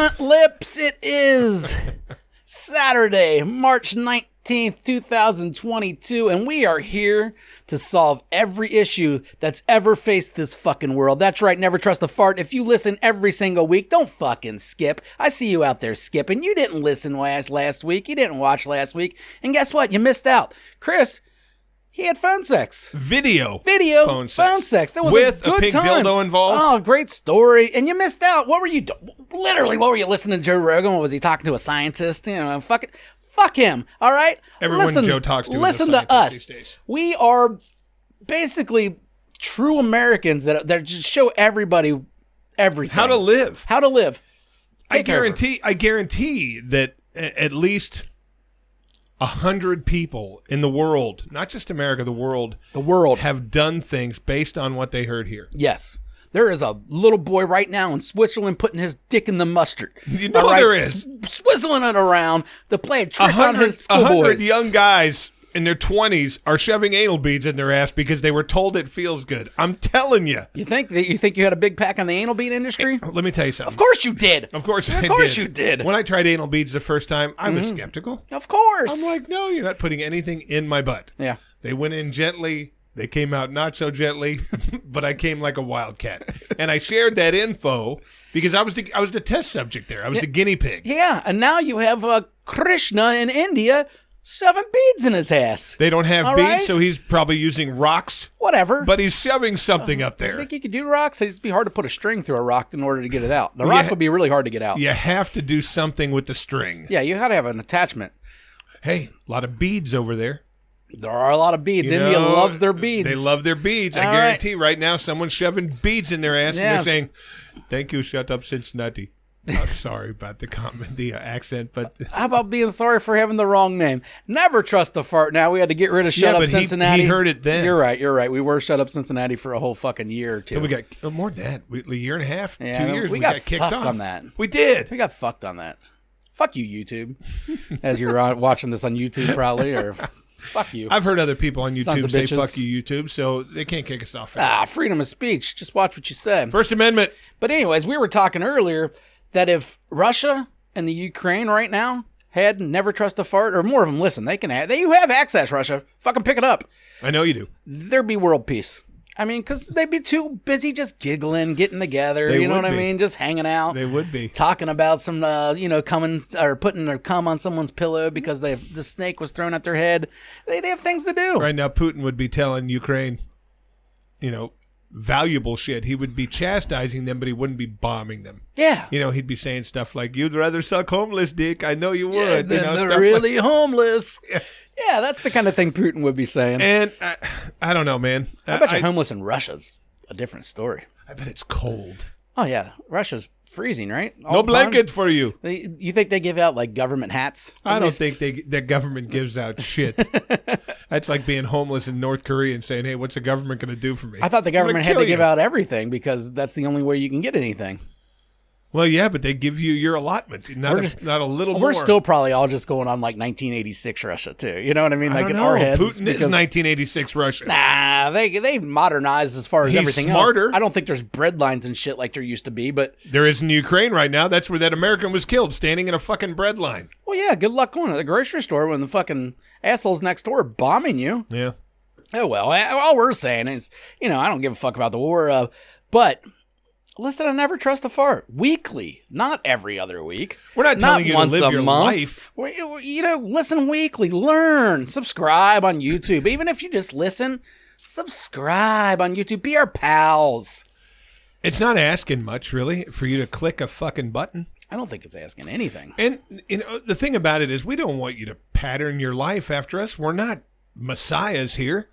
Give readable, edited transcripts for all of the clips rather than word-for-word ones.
front lips. It is Saturday, March 19th, 2022, and we are here to solve every issue that's ever faced this fucking world. That's right, never trust a fart. If you listen every single week, don't fucking skip. I see you out there skipping. You didn't listen last week. You didn't watch last week. And guess what? You missed out. Chris, he had phone sex. Video phone sex. That was with a good pink time. dildo involved. Oh, great story. And you missed out. What were you doing? Literally, what were you listening to Joe Rogan? What was he talking to a scientist? You know, fuck him. All right? Everyone Joe talks to listen is a to us. these days. We are basically true Americans that just show everybody everything. How to live. I guarantee that at least 100 people in the world, not just America, the world, have done things based on what they heard here. Yes. There is a little boy right now in Switzerland putting his dick in the mustard. You know there is. Swizzling it around to play a trick on his schoolboys. 100 young guys in their 20s are shoving anal beads in their ass because they were told it feels good. I'm telling you. You think you had a big pack on the anal bead industry? Let me tell you something. Of course you did. Of course you did. When I tried anal beads the first time, I was skeptical. Of course. I'm like, no, you're not putting anything in my butt. Yeah. They went in gently. They came out not so gently, but I came like a wildcat. And I shared that info because I was the test subject there. I was the guinea pig. Yeah, and now you have Krishna in India shoving beads in his ass. They don't have All beads, right? so he's probably using rocks. Whatever. But he's shoving something up I there. think you could do rocks. It'd be hard to put a string through a rock in order to get it out. The rock would be really hard to get out. You have to do something with the string. Yeah, you got to have an attachment. Hey, a lot of beads over there. There are a lot of beads. India loves their beads. They love their beads. I guarantee right now someone's shoving beads in their ass and they're saying, "Thank you, shut up, Cincinnati." I'm sorry about the accent, but how about being sorry for having the wrong name? Never trust a fart. Now we had to get rid of Shut Up Cincinnati. He heard it then. You're right. We were Shut Up Cincinnati for a whole fucking year or two. And we got more than that. A year and a half, 2 years. We got kicked fucked off on that. We did. We got fucked on that. Fuck you, YouTube. As you're watching this on YouTube, probably, or fuck you. I've heard other people on Sons YouTube of say bitches. "fuck you, YouTube," so they can't kick us off. Freedom of speech. Just watch what you say. First Amendment. But anyways, we were talking earlier that if Russia and the Ukraine right now had never trust a fart, or more of them listen, you have access, Russia. Fucking pick it up. I know you do. There'd be world peace. I mean, because they'd be too busy just giggling, getting together, They you know would what I be. mean? Just hanging out. They would be. Talking about some, coming or putting their cum on someone's pillow because the snake was thrown at their head. They'd have things to do. Right now, Putin would be telling Ukraine, valuable shit. He would be chastising them, but he wouldn't be bombing them. Yeah. He'd be saying stuff like, "You'd rather suck homeless dick. I know you Yeah, would." they're stuff really homeless. Yeah, that's the kind of thing Putin would be saying. And I don't know, man. I bet you homeless in Russia's a different story. I bet it's cold. Oh, yeah. Russia's freezing, right? No blanket for you. You think they give out, like, government hats? I don't think the government gives out shit. That's like being homeless in North Korea and saying, "Hey, what's the government going to do for me?" I thought the government had to give out everything because that's the only way you can get anything. Well, yeah, but they give you your allotment, not a little more. We're still probably all just going on like 1986 Russia too. You know what I mean? Like I in don't our know. heads. Putin is 1986 Russia. Nah, they modernized as far as He's everything smarter. else. I don't think there's bread lines and shit like there used to be, but There is in Ukraine right now. That's where that American was killed, standing in a fucking bread line. well, yeah. Good luck going to the grocery store when the fucking assholes next door are bombing you. Yeah. Oh well. All we're saying is, I don't give a fuck about the war, but. Listen, I never trust a fart. Weekly, not every other week. We're not telling you to once live a your month. life. Listen weekly. Learn. Subscribe on YouTube. Even if you just listen, subscribe on YouTube. Be our pals. It's not asking much, really, for you to click a fucking button. I don't think it's asking anything. And the thing about it is we don't want you to pattern your life after us. We're not messiahs here.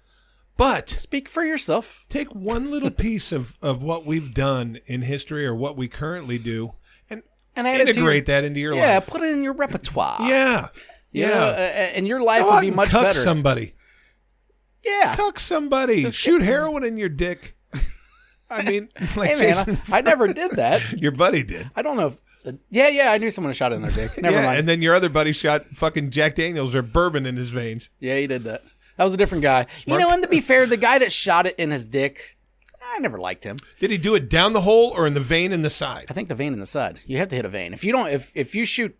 But Speak for yourself. take one little piece of what we've done in history or what we currently do and add it to integrate that into your life. Yeah, put it in your repertoire. Yeah. And your life Go would out be and much cuck better. somebody. Yeah. Cuck somebody. Shoot heroin in your dick. I mean, like Hey, man, Jason, I never did that. your buddy did. I don't know if... Yeah, I knew someone shot in their dick. Never mind. And then your other buddy shot fucking Jack Daniels or bourbon in his veins. Yeah, he did that. That was a different guy. And to be fair, the guy that shot it in his dick, never liked him. Did he do it down the hole or in the vein in the side? I think the vein in the side. You have to hit a vein. If you don't, if you shoot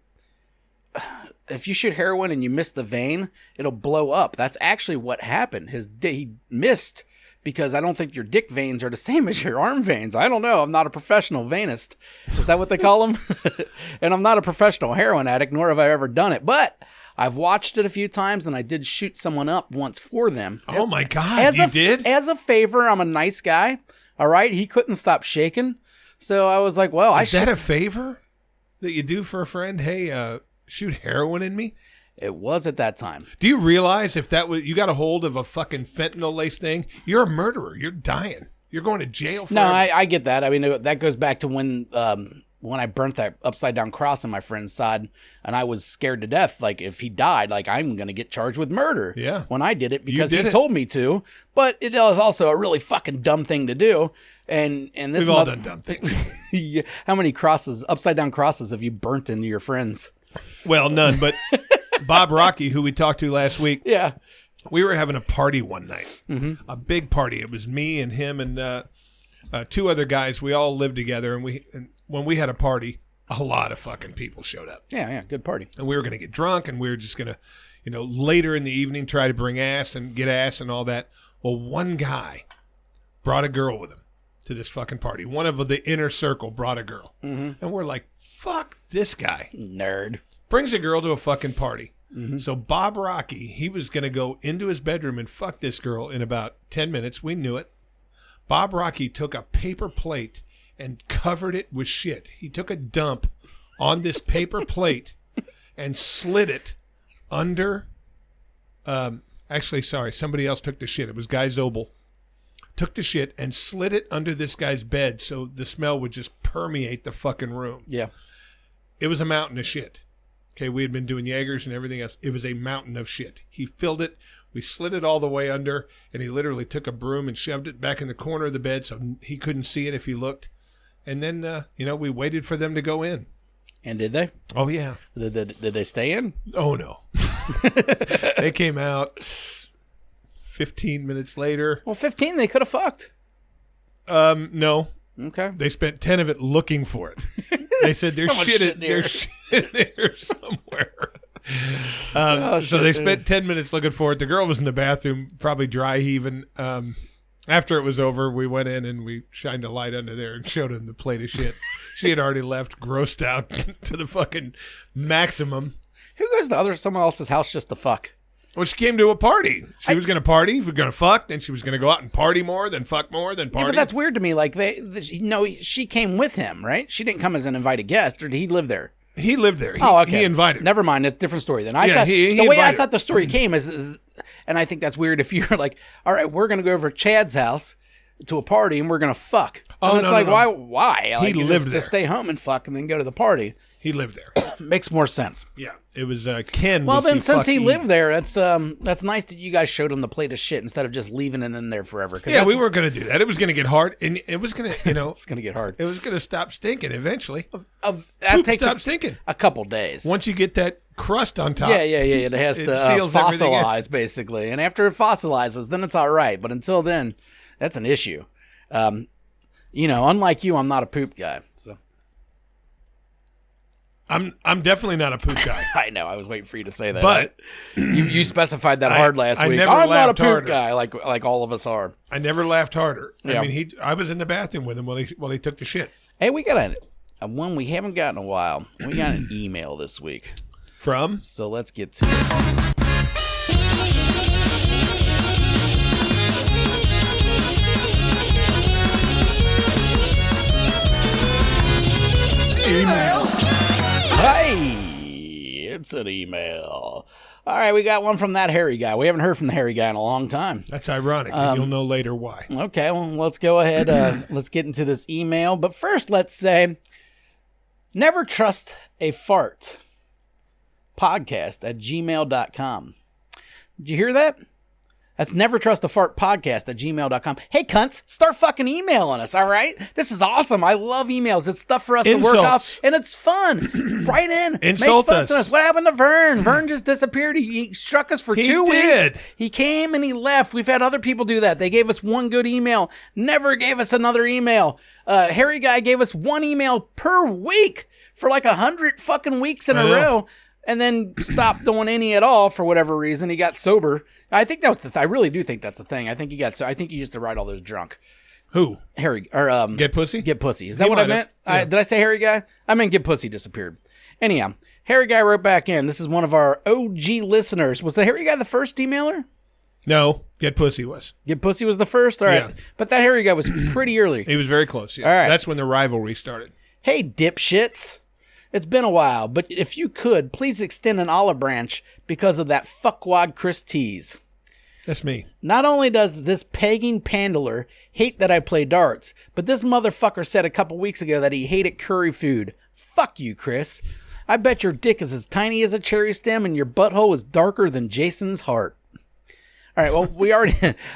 heroin and you miss the vein, it'll blow up. That's actually what happened. He missed because I don't think your dick veins are the same as your arm veins. I don't know. I'm not a professional veinist. Is that what they call them? And I'm not a professional heroin addict, nor have I ever done it. But I've watched it a few times, and I did shoot someone up once for them. Oh, my God. You did? As a favor, I'm a nice guy. All right? He couldn't stop shaking. So I was like, well, Is that a favor that you do for a friend? Hey, shoot heroin in me? It was at that time. Do you realize if that was you got a hold of a fucking fentanyl laced thing, you're a murderer. You're dying. You're going to jail forever. No, I get that. I mean, that goes back to when I burnt that upside down cross on my friend's side, and I was scared to death. Like, if he died, like, I'm going to get charged with murder. Yeah. When I did it because he told me to. But it was also a really fucking dumb thing to do. And this we've all done dumb things. How many upside down crosses have you burnt into your friends? Well, none, but Bob Rocky, who we talked to last week, yeah, we were having a party one night, a big party. It was me and him and two other guys. We all lived together, and when we had a party, a lot of fucking people showed up. Yeah, good party. And we were going to get drunk, and we were just going to, later in the evening try to bring ass and get ass and all that. Well, one guy brought a girl with him to this fucking party. One of the inner circle brought a girl. And we're like, fuck this guy. Nerd. Brings a girl to a fucking party. So Bob Rocky, he was going to go into his bedroom and fuck this girl in about 10 minutes. We knew it. Bob Rocky took a paper plate and covered it with shit. He took a dump on this paper plate and slid it under. Actually, sorry, somebody else took the shit. It was Guy Zobel. Took the shit and slid it under this guy's bed so the smell would just permeate the fucking room. Yeah. It was a mountain of shit. Okay, we had been doing Jaegers and everything else. It was a mountain of shit. He filled it. We slid it all the way under, and he literally took a broom and shoved it back in the corner of the bed so he couldn't see it if he looked. And then, we waited for them to go in. And did they? Oh, yeah. Did they stay in? Oh, no. They came out 15 minutes later. Well, 15 they could have fucked. No. Okay. They spent 10 of it looking for it. They said there's shit in there somewhere. So they spent 10 minutes looking for it. The girl was in the bathroom, probably dry heaving. After it was over, we went in and we shined a light under there and showed him the plate of shit. She had already left, grossed out to the fucking maximum. Who goes to someone else's house just to fuck? Well, she came to a party. She was going to party. We were going to fuck. Then she was going to go out and party more, then fuck more, then party. Yeah, but that's weird to me. Like, she came with him, right? She didn't come as an invited guest, or did he live there? He lived there. Okay. He invited. Never mind. It's a different story then. The way I thought the story came is, and I think that's weird if you're like, all right, we're going to go over to Chad's house to a party and we're going to fuck. Oh, and it's no. Why? Like, he lived there. Just stay home and fuck and then go to the party. He lived there. Makes more sense. Yeah, it was Ken. Well, then since he lived there, that's nice that you guys showed him the plate of shit instead of just leaving it in there forever. Yeah, we weren't going to do that. It was going to get hard, and it was going to, it's going to get hard. It was going to stop stinking eventually. That takes stinking a couple days. Once you get that crust on top. Yeah. It has to fossilize basically, and after it fossilizes, then it's all right. But until then, that's an issue. Unlike you, I'm not a poop guy. So. I'm definitely not a poop guy. I know. I was waiting for you to say that. But you specified that hard last week. I'm not a poop guy, like all of us are. I never laughed harder. Yeah. I mean, I was in the bathroom with him while he took the shit. Hey, we got a one we haven't gotten in a while. We got an email this week. From? So let's get to it. Email. Hey, it's an email. All right, we got one from that hairy guy. We haven't heard from the hairy guy in a long time. That's ironic. And you'll know later why. Okay, well, let's go ahead. Let's get into this email. But first, let's say, never trust a fart podcast@gmail.com. Did you hear that? That's nevertrustafart.podcast@gmail.com. Hey, cunts, start fucking emailing us, all right? This is awesome. I love emails. It's stuff for us to work off, and it's fun. Write in. Insult make fun to us. What happened to Vern? Vern just disappeared. He struck us for 2 weeks. He came and he left. We've had other people do that. They gave us one good email, never gave us another email. Harry Guy gave us one email per week for like 100 fucking weeks in a row, and then stopped doing any at all for whatever reason. He got sober. I think that was I really do think that's the thing. I think I think he used to write all those drunk. Who? Harry or Get Pussy? Get Pussy. Is that what I meant? Yeah. Did I say Harry Guy? I meant Get Pussy disappeared. Anyhow, Harry Guy wrote back in. This is one of our OG listeners. Was the Harry Guy the first emailer? No, Get Pussy was. Get Pussy was the first? All right. Yeah. But that Harry Guy was pretty early. He was very close, yeah. All right. That's when the rivalry started. Hey, dipshits. It's been a while, but if you could, please extend an olive branch because of that fuckwad Chris Tease. That's me. Not only does this pagan pandeler hate that I play darts, but this motherfucker said a couple weeks ago that he hated curry food. Fuck you, Chris. I bet your dick is as tiny as a cherry stem and your butthole is darker than Jason's heart. All right, well,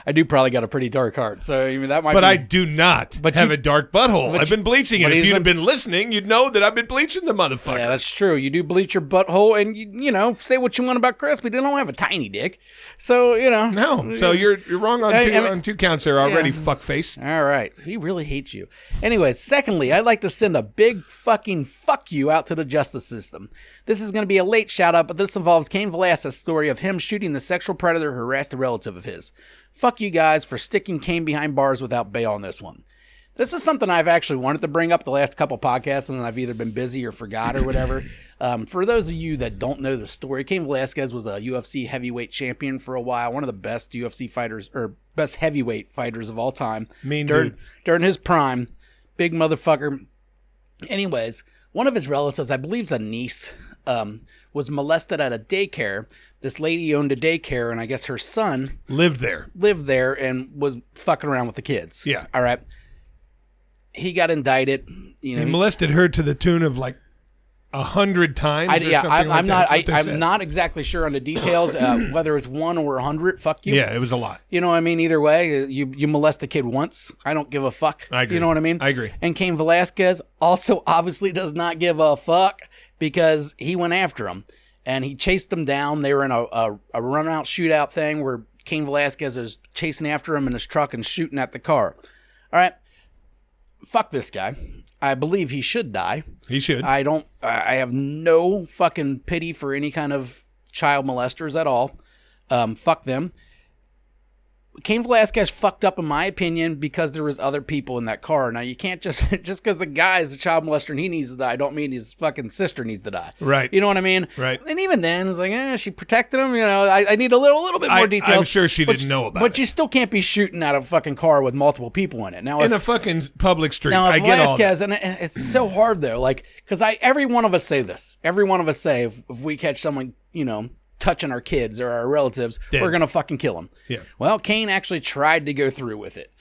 I do probably got a pretty dark heart, so I mean, that might But be... I do not have a dark butthole. I've been bleaching it. If you'd have been listening, you'd know that I've been bleaching the motherfucker. Yeah, that's true. You do bleach your butthole, and you know, say what you want about Chris, but you don't have a tiny dick. So, you know. No, so you're wrong on two counts there already, fuckface. All right. He really hates you. Anyways, secondly, I'd like to send a big fucking fuck you out to the justice system. This is going to be a late shout out, but this involves Cain Velasquez's story of him shooting the sexual predator who harassed a relative of his. Fuck you guys for sticking Cain behind bars without bail on this one. This is something I've actually wanted to bring up the last couple podcasts, and I've either been busy or forgot or whatever. For those of you that don't know the story, Cain Velasquez was a UFC heavyweight champion for a while, one of the best UFC fighters, or best heavyweight fighters of all time. During his prime. Big motherfucker. Anyways, one of his relatives, I believe a niece, was molested at a daycare. This lady owned a daycare, and I guess her son lived there and was fucking around with the kids. Yeah. All right. He got indicted. You know, he molested her to the tune of like 100 times. I'm not exactly sure on the details, whether it's 1 or 100. Fuck you. Yeah, it was a lot. You know what I mean? Either way, you molest a kid once. I don't give a fuck. I agree. You know what I mean? I agree. And Cain Velasquez also obviously does not give a fuck because he went after him and he chased them down. They were in a run out shootout thing where Cain Velasquez is chasing after him in his truck and shooting at the car. All right. Fuck this guy. I believe he should die. He should. I have no fucking pity for any kind of child molesters at all. Fuck them. Cain Velasquez fucked up in my opinion because there was other people in that car. Now you can't just because the guy is a child molester and he needs to die, don't mean his fucking sister needs to die. Right. You know what I mean? Right. And even then it's like, she protected him. You know, I need a little bit more details. I'm sure she didn't know about it. But you still can't be shooting at a fucking car with multiple people in it. Now, in a fucking public street. Now, I get all that. And it's so hard though, like, because every one of us say this. Every one of us say if we catch someone, you know, touching our kids or our relatives, we're going to fucking kill them. Yeah. Well, Cain actually tried to go through with it.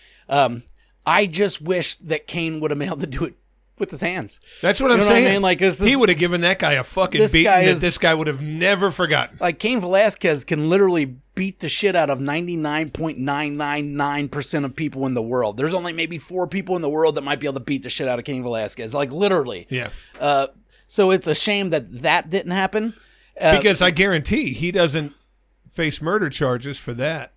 I just wish that Cain would have been able to do it with his hands. That's what I'm saying. What I mean? Like, he would have given that guy a fucking beating that this guy would have never forgotten. Like, Cain Velasquez can literally beat the shit out of 99.999% of people in the world. There's only maybe 4 people in the world that might be able to beat the shit out of Cain Velasquez. Like, literally. Yeah. So it's a shame that didn't happen. Because I guarantee he doesn't face murder charges for that.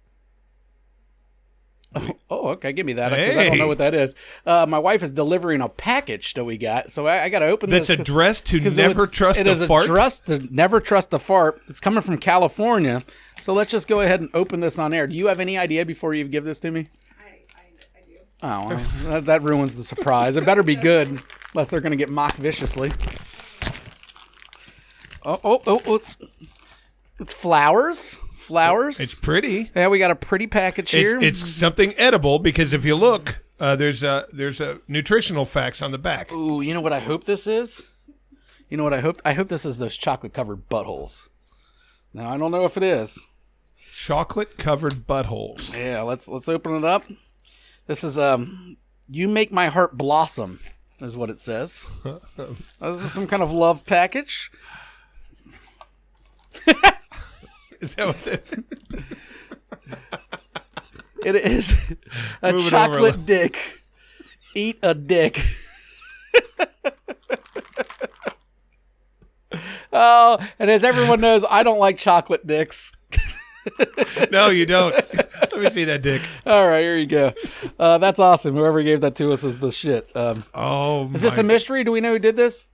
Oh, okay. Give me that because I don't know what that is. My wife is delivering a package that we got, so I got to open this. That's addressed to never trust a fart? It is addressed to never trust a fart. It's coming from California, so let's just go ahead and open this on air. Do you have any idea before you give this to me? I do. Oh, well, that ruins the surprise. It better be good, unless they're going to get mocked viciously. It's flowers. It's pretty. Yeah, we got a pretty package here. It's something edible because if you look, there's a nutritional facts on the back. Ooh, you know what I hope this is? You know what I hope? I hope this is those chocolate-covered buttholes. Now, I don't know if it is. Chocolate-covered buttholes. Yeah, let's open it up. This is You Make My Heart Blossom is what it says. This is some kind of love package. Is that what It is a chocolate dick. Eat a dick. Oh, and as everyone knows, I don't like chocolate dicks. No, you don't. Let me see that dick. All right, here you go. That's awesome. Whoever gave that to us is the shit. Is this a mystery? Do we know who did this?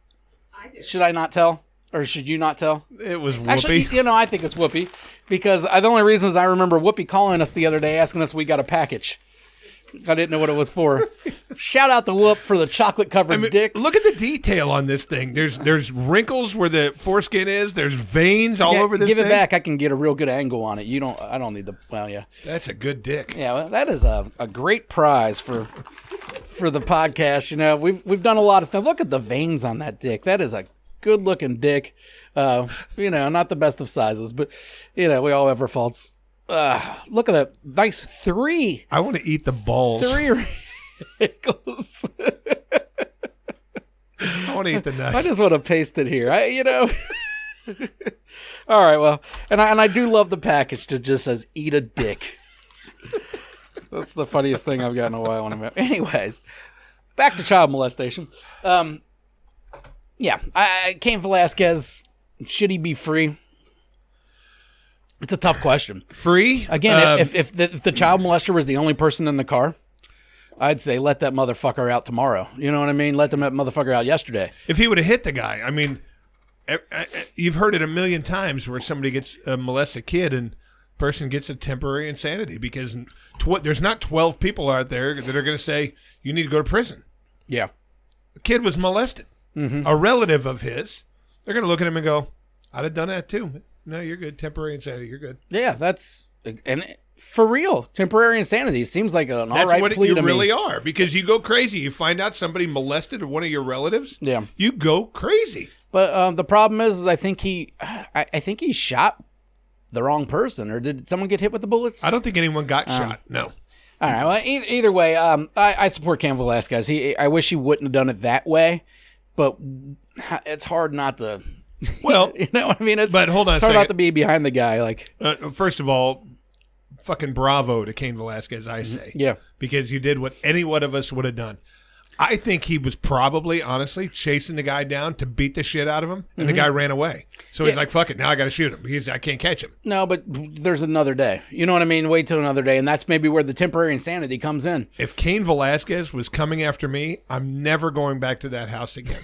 I do. Should I not tell? Or should you not tell? It was Whoopi. Actually, I think it's Whoopi. Because the only reason is I remember Whoopi calling us the other day asking us if we got a package. I didn't know what it was for. Shout out to Whoop for the chocolate-covered dicks. Look at the detail on this thing. There's wrinkles where the foreskin is. There's veins all over this thing. Give it back. I can get a real good angle on it. I don't need the... Well, yeah. That's a good dick. Yeah, well, that is a great prize for the podcast. We've done a lot of things. Look at the veins on that dick. That is a good-looking dick. Not the best of sizes, but, we all have our faults. Look at that nice 3. I want to eat the balls. 3 wrinkles. I want to eat the nuts. I just want to paste it here. All right, well, and I do love the package that just says "eat a dick." That's the funniest thing I've got in a while. Anyways, back to child molestation. Yeah, Cain Velasquez, should he be free? It's a tough question. Free? Again, if the child molester was the only person in the car, I'd say let that motherfucker out tomorrow. You know what I mean? Let that motherfucker out yesterday. If he would have hit the guy, I mean, you've heard it a million times where somebody gets molest a kid and person gets a temporary insanity because there's not 12 people out there that are going to say you need to go to prison. Yeah. The kid was molested. Mm-hmm. A relative of his, they're going to look at him and go, I'd have done that too. No, you're good. Temporary insanity. You're good. Yeah, and for real, temporary insanity seems like an all right plea to me. That's what you really are, because you go crazy. You find out somebody molested one of your relatives. Yeah, you go crazy. But the problem is I think he shot the wrong person, or did someone get hit with the bullets? I don't think anyone got shot. No. All right. Well, either way, I support Cain Velasquez. I wish he wouldn't have done it that way, but it's hard not to. Well, you know what I mean? But hold on a second. It's hard not to be behind the guy. Like, first of all, fucking bravo to Cain Velasquez, I say. Yeah. Because you did what any one of us would have done. I think he was probably, honestly, chasing the guy down to beat the shit out of him, and the guy ran away. So he's like, fuck it, now I got to shoot him because I can't catch him. No, but there's another day. You know what I mean? Wait till another day, and that's maybe where the temporary insanity comes in. If Cain Velasquez was coming after me, I'm never going back to that house again.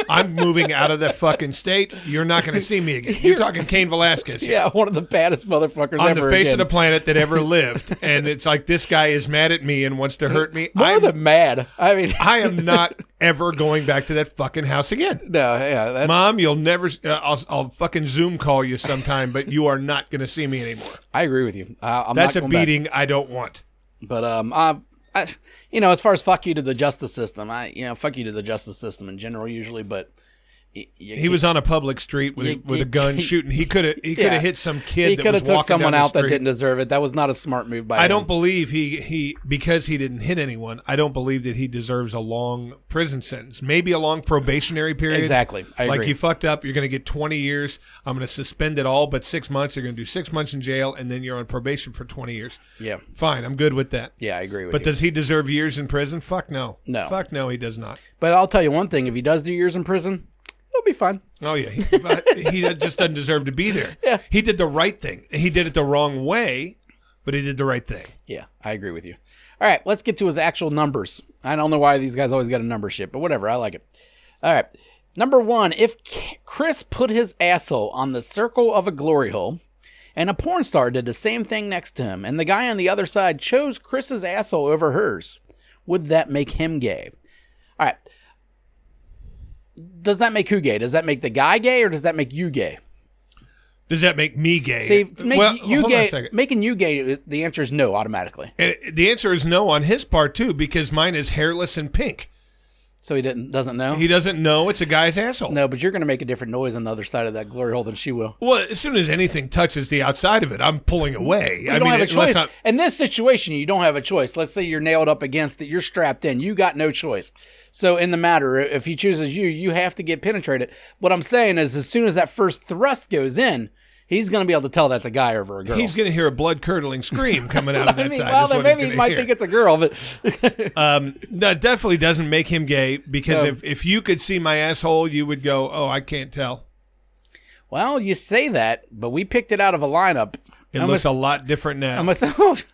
I'm moving out of that fucking state. You're not going to see me again. You're talking Cain Velasquez here. Yeah, one of the baddest motherfuckers on ever the face of the planet that ever lived. And it's like, this guy is mad at me and wants to hurt me. More than mad. I mean, I am not ever going back to that fucking house again. No, yeah. Mom, you'll never. I'll fucking Zoom call you sometime, but you are not going to see me anymore. I agree with you. That's a beating I don't want. But as far as fuck you to the justice system, fuck you to the justice system in general usually, but he was on a public street with a gun shooting. He could have hit some kid. He could have took someone out that didn't deserve it. That was not a smart move by him. I don't believe he because he didn't hit anyone. I don't believe that he deserves a long prison sentence. Maybe a long probationary period. Exactly. I agree. Like, you fucked up. You're going to get 20 years. I'm going to suspend it all, but 6 months. You're going to do 6 months in jail, and then you're on probation for 20 years. Yeah. Fine. I'm good with that. Yeah, I agree with you. But does he deserve years in prison? Fuck no. No. Fuck no, he does not. But I'll tell you one thing. If he does do years in prison, he'll be fine. Oh, yeah. He just doesn't deserve to be there. Yeah. He did the right thing. He did it the wrong way, but he did the right thing. Yeah, I agree with you. All right, let's get to his actual numbers. I don't know why these guys always got a number shit, but whatever. I like it. All right. Number 1, if Chris put his asshole on the circle of a glory hole and a porn star did the same thing next to him and the guy on the other side chose Chris's asshole over hers, would that make him gay? All right. Does that make who gay? Does that make the guy gay, or does that make you gay? Does that make me gay? See, you gay, making you gay, the answer is no automatically. And the answer is no on his part, too, because mine is hairless and pink. So he doesn't know? He doesn't know it's a guy's asshole. No, but you're going to make a different noise on the other side of that glory hole than she will. Well, as soon as anything touches the outside of it, I'm pulling away. You don't have a choice. In this situation, you don't have a choice. Let's say you're nailed up against it. You're strapped in. You got no choice. So in the matter, if he chooses you, you have to get penetrated. What I'm saying is, as soon as that first thrust goes in, he's going to be able to tell that's a guy over a girl. He's going to hear a blood-curdling scream coming out of that side. Well, then maybe he might think it's a girl. But no, it definitely doesn't make him gay, because if you could see my asshole, you would go, oh, I can't tell. Well, you say that, but we picked it out of a lineup. It looks a lot different now. Myself.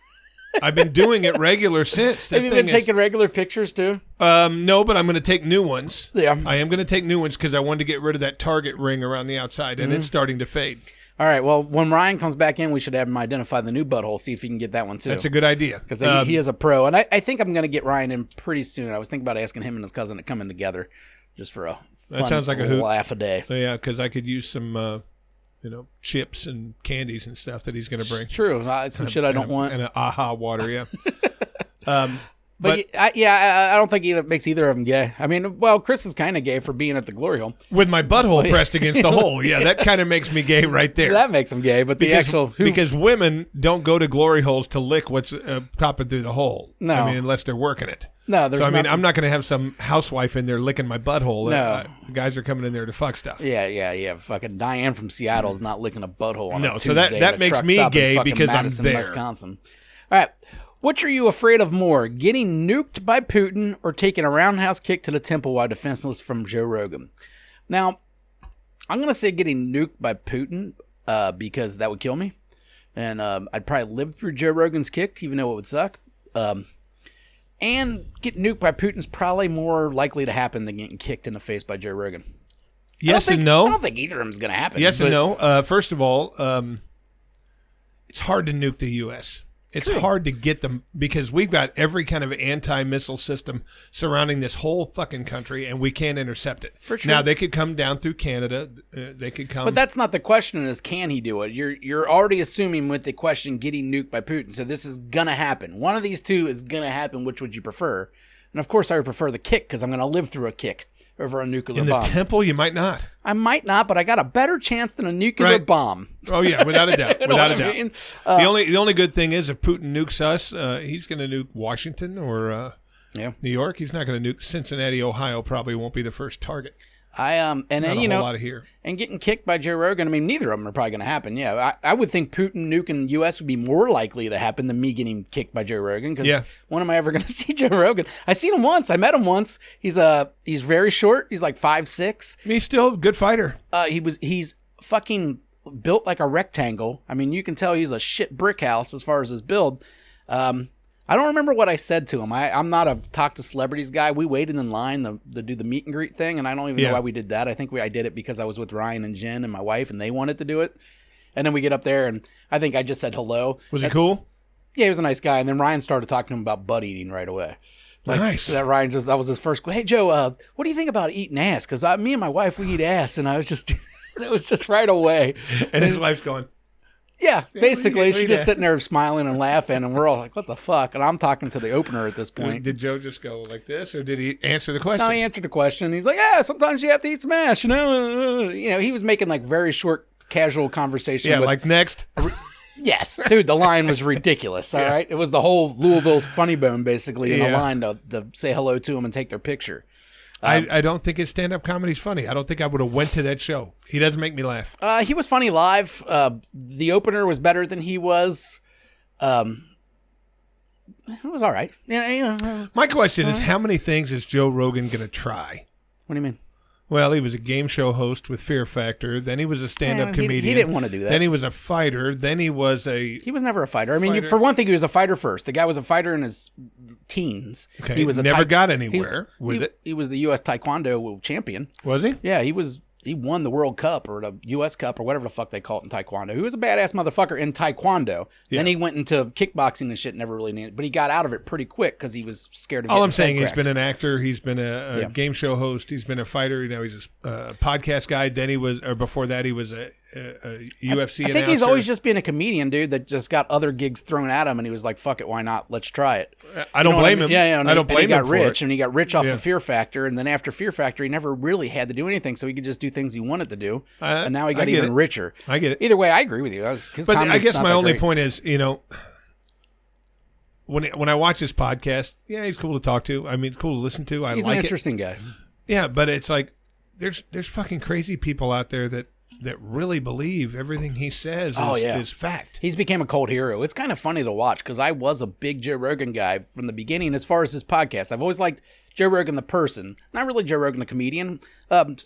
I've been doing it regular since. Have you been taking regular pictures too? No, but I'm going to take new ones. Yeah. I am going to take new ones because I wanted to get rid of that target ring around the outside, and it's starting to fade. All right. Well, when Ryan comes back in, we should have him identify the new butthole, see if he can get that one too. That's a good idea. Because he is a pro. And I think I'm going to get Ryan in pretty soon. I was thinking about asking him and his cousin to come in together just for a fun sounds like a hoot. laugh a day. So, yeah, because I could use some... chips and candies and stuff that he's going to bring. It's true. Some shit I don't want. And an AHA water, yeah. But I don't think it makes either of them gay. I mean, well, Chris is kind of gay for being at the glory hole. With my butthole pressed against the hole. Yeah, that kind of makes me gay right there. That makes him gay, but because women don't go to glory holes to lick what's popping through the hole. No. I mean, unless they're working it. No, there's I'm not going to have some housewife in there licking my butthole. No. Guys are coming in there to fuck stuff. Yeah. Fucking Diane from Seattle is not licking a butthole on a Tuesday. So that makes me gay because Madison, I'm there. Wisconsin. All right. Which are you afraid of more, getting nuked by Putin or taking a roundhouse kick to the temple while defenseless from Joe Rogan? Now, I'm going to say getting nuked by Putin because that would kill me. And I'd probably live through Joe Rogan's kick, even though it would suck. And getting nuked by Putin's probably more likely to happen than getting kicked in the face by Joe Rogan. Yes and no. I don't think either of them is going to happen. Yes and no. First of all, it's hard to nuke the U.S. It's hard to get them because we've got every kind of anti-missile system surrounding this whole fucking country, and we can't intercept it. For sure. Now, they could come down through Canada. They could come. But that's not the question is can he do it? You're already assuming with the question getting nuked by Putin. So this is going to happen. One of these two is going to happen. Which would you prefer? And, of course, I would prefer the kick because I'm going to live through a kick over a nuclear bomb. In the temple, you might not. I might not, but I got a better chance than a nuclear bomb. Oh, yeah, without a doubt. Without a doubt. I mean? The only good thing is if Putin nukes us, he's going to nuke Washington or New York. He's not going to nuke Cincinnati, Ohio. Probably won't be the first target. And then, not a whole lot of here. And getting kicked by Joe Rogan, I mean, neither of them are probably going to happen. Yeah, I would think Putin nuking the U.S. would be more likely to happen than me getting kicked by Joe Rogan. Because when am I ever going to see Joe Rogan? I seen him once. I met him once. He's very short. He's like 5'6". He's still a good fighter. He's fucking built like a rectangle. I mean, you can tell he's a shit brick house as far as his build. I don't remember what I said to him. I'm not a talk to celebrities guy. We waited in line to do the meet and greet thing, and I don't even know why we did that. I think I did it because I was with Ryan and Jen and my wife, and they wanted to do it. And then we get up there, and I think I just said hello. Was he cool? Yeah, he was a nice guy. And then Ryan started talking to him about butt eating right away. Nice. That was his first. Hey Joe, what do you think about eating ass? Because me and my wife we eat ass, and I was just it was just right away. And his wife's going. Yeah, basically, she's just sitting there smiling and laughing, and we're all like, what the fuck? And I'm talking to the opener at this point. Did Joe just go like this, or did he answer the question? No, he answered the question. He's like, yeah, sometimes you have to eat some ass, you know? He was making like very short, casual conversation. Yeah, like next. Yes, dude, the line was ridiculous, all right? It was the whole Louisville's funny bone, basically, in a line to say hello to him and take their picture. I don't think his stand-up comedy's funny. I don't think I would have went to that show. He doesn't make me laugh. He was funny live. The opener was better than he was. It was all right. My question is, how many things is Joe Rogan going to try? What do you mean? Well, he was a game show host with Fear Factor. Then he was a stand-up comedian. He didn't want to do that. Then he was a fighter. Then he was He was never a fighter. I mean, for one thing, he was a fighter first. The guy was a fighter in his teens. Okay. He was never got anywhere with it. He was the U.S. Taekwondo champion. Was he? Yeah, he won the World Cup or the U.S. Cup or whatever the fuck they call it in Taekwondo. He was a badass motherfucker in Taekwondo. Yeah. Then he went into kickboxing and shit, never really needed. But he got out of it pretty quick because he was scared of. All I'm saying, he's been an actor. He's been a game show host. He's been a fighter. He's a podcast guy. Then before that, he was a UFC. I think he's always just been a comedian, dude. That just got other gigs thrown at him, and he was like, "Fuck it, why not? Let's try it." I don't blame him. Yeah, I don't blame him. He got rich, and he got rich off of Fear Factor, and then after Fear Factor, he never really had to do anything, so he could just do things he wanted to do, and now he got even richer. I get it. Either way, I agree with you. But I guess my only point is, when I watch his podcast, he's cool to talk to. I mean, it's cool to listen to. He's an interesting guy. Yeah, but it's like there's fucking crazy people out there that that really believe everything he says is fact. He's become a cult hero. It's kind of funny to watch because I was a big Joe Rogan guy from the beginning as far as his podcast. I've always liked Joe Rogan the person, not really Joe Rogan the comedian.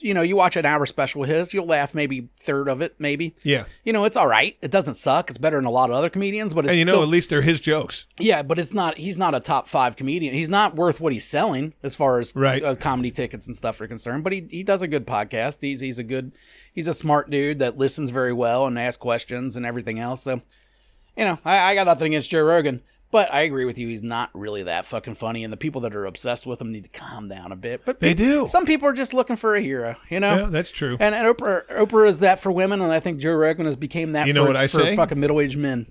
You watch an hour special of his, you'll laugh maybe third of it, maybe. Yeah. It's all right. It doesn't suck. It's better than a lot of other comedians, but it's and still, at least they're his jokes. Yeah, but he's not a top 5 comedian. He's not worth what he's selling as far as comedy tickets and stuff are concerned, but he does a good podcast. He's a smart dude that listens very well and asks questions and everything else. So, I got nothing against Joe Rogan. But I agree with you. He's not really that fucking funny, and the people that are obsessed with him need to calm down a bit. But they do. Some people are just looking for a hero, Yeah, that's true. And Oprah is that for women, and I think Joe Rogan has became that for fucking middle-aged men.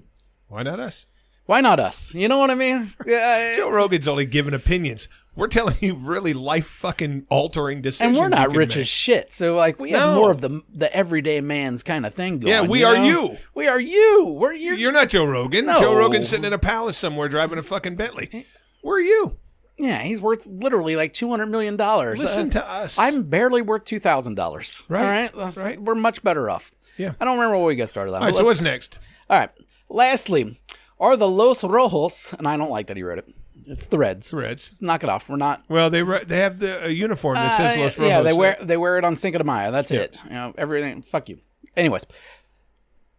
Why not us? Why not us? You know what I mean? Joe Rogan's only giving opinions. We're telling you really life-fucking-altering decisions. And we're not rich as shit, so we have more of the everyday man's kind of thing going. Yeah, we are you. We are you. We're you. You're not Joe Rogan. No. Joe Rogan's sitting in a palace somewhere driving a fucking Bentley. We're you. Yeah, he's worth literally $200 million. Listen to us. I'm barely worth $2,000. Right. All right? Right. We're much better off. Yeah. I don't remember what we got started on. All right, so what's next? All right. Lastly, are the Los Rojos, and I don't like that he wrote it. It's the Reds. Reds. Knock it off. We're not. Well, they have the uniform that says Los Rojos. Yeah, they wear it on Cinco de Mayo. That's it. Everything. Fuck you. Anyways.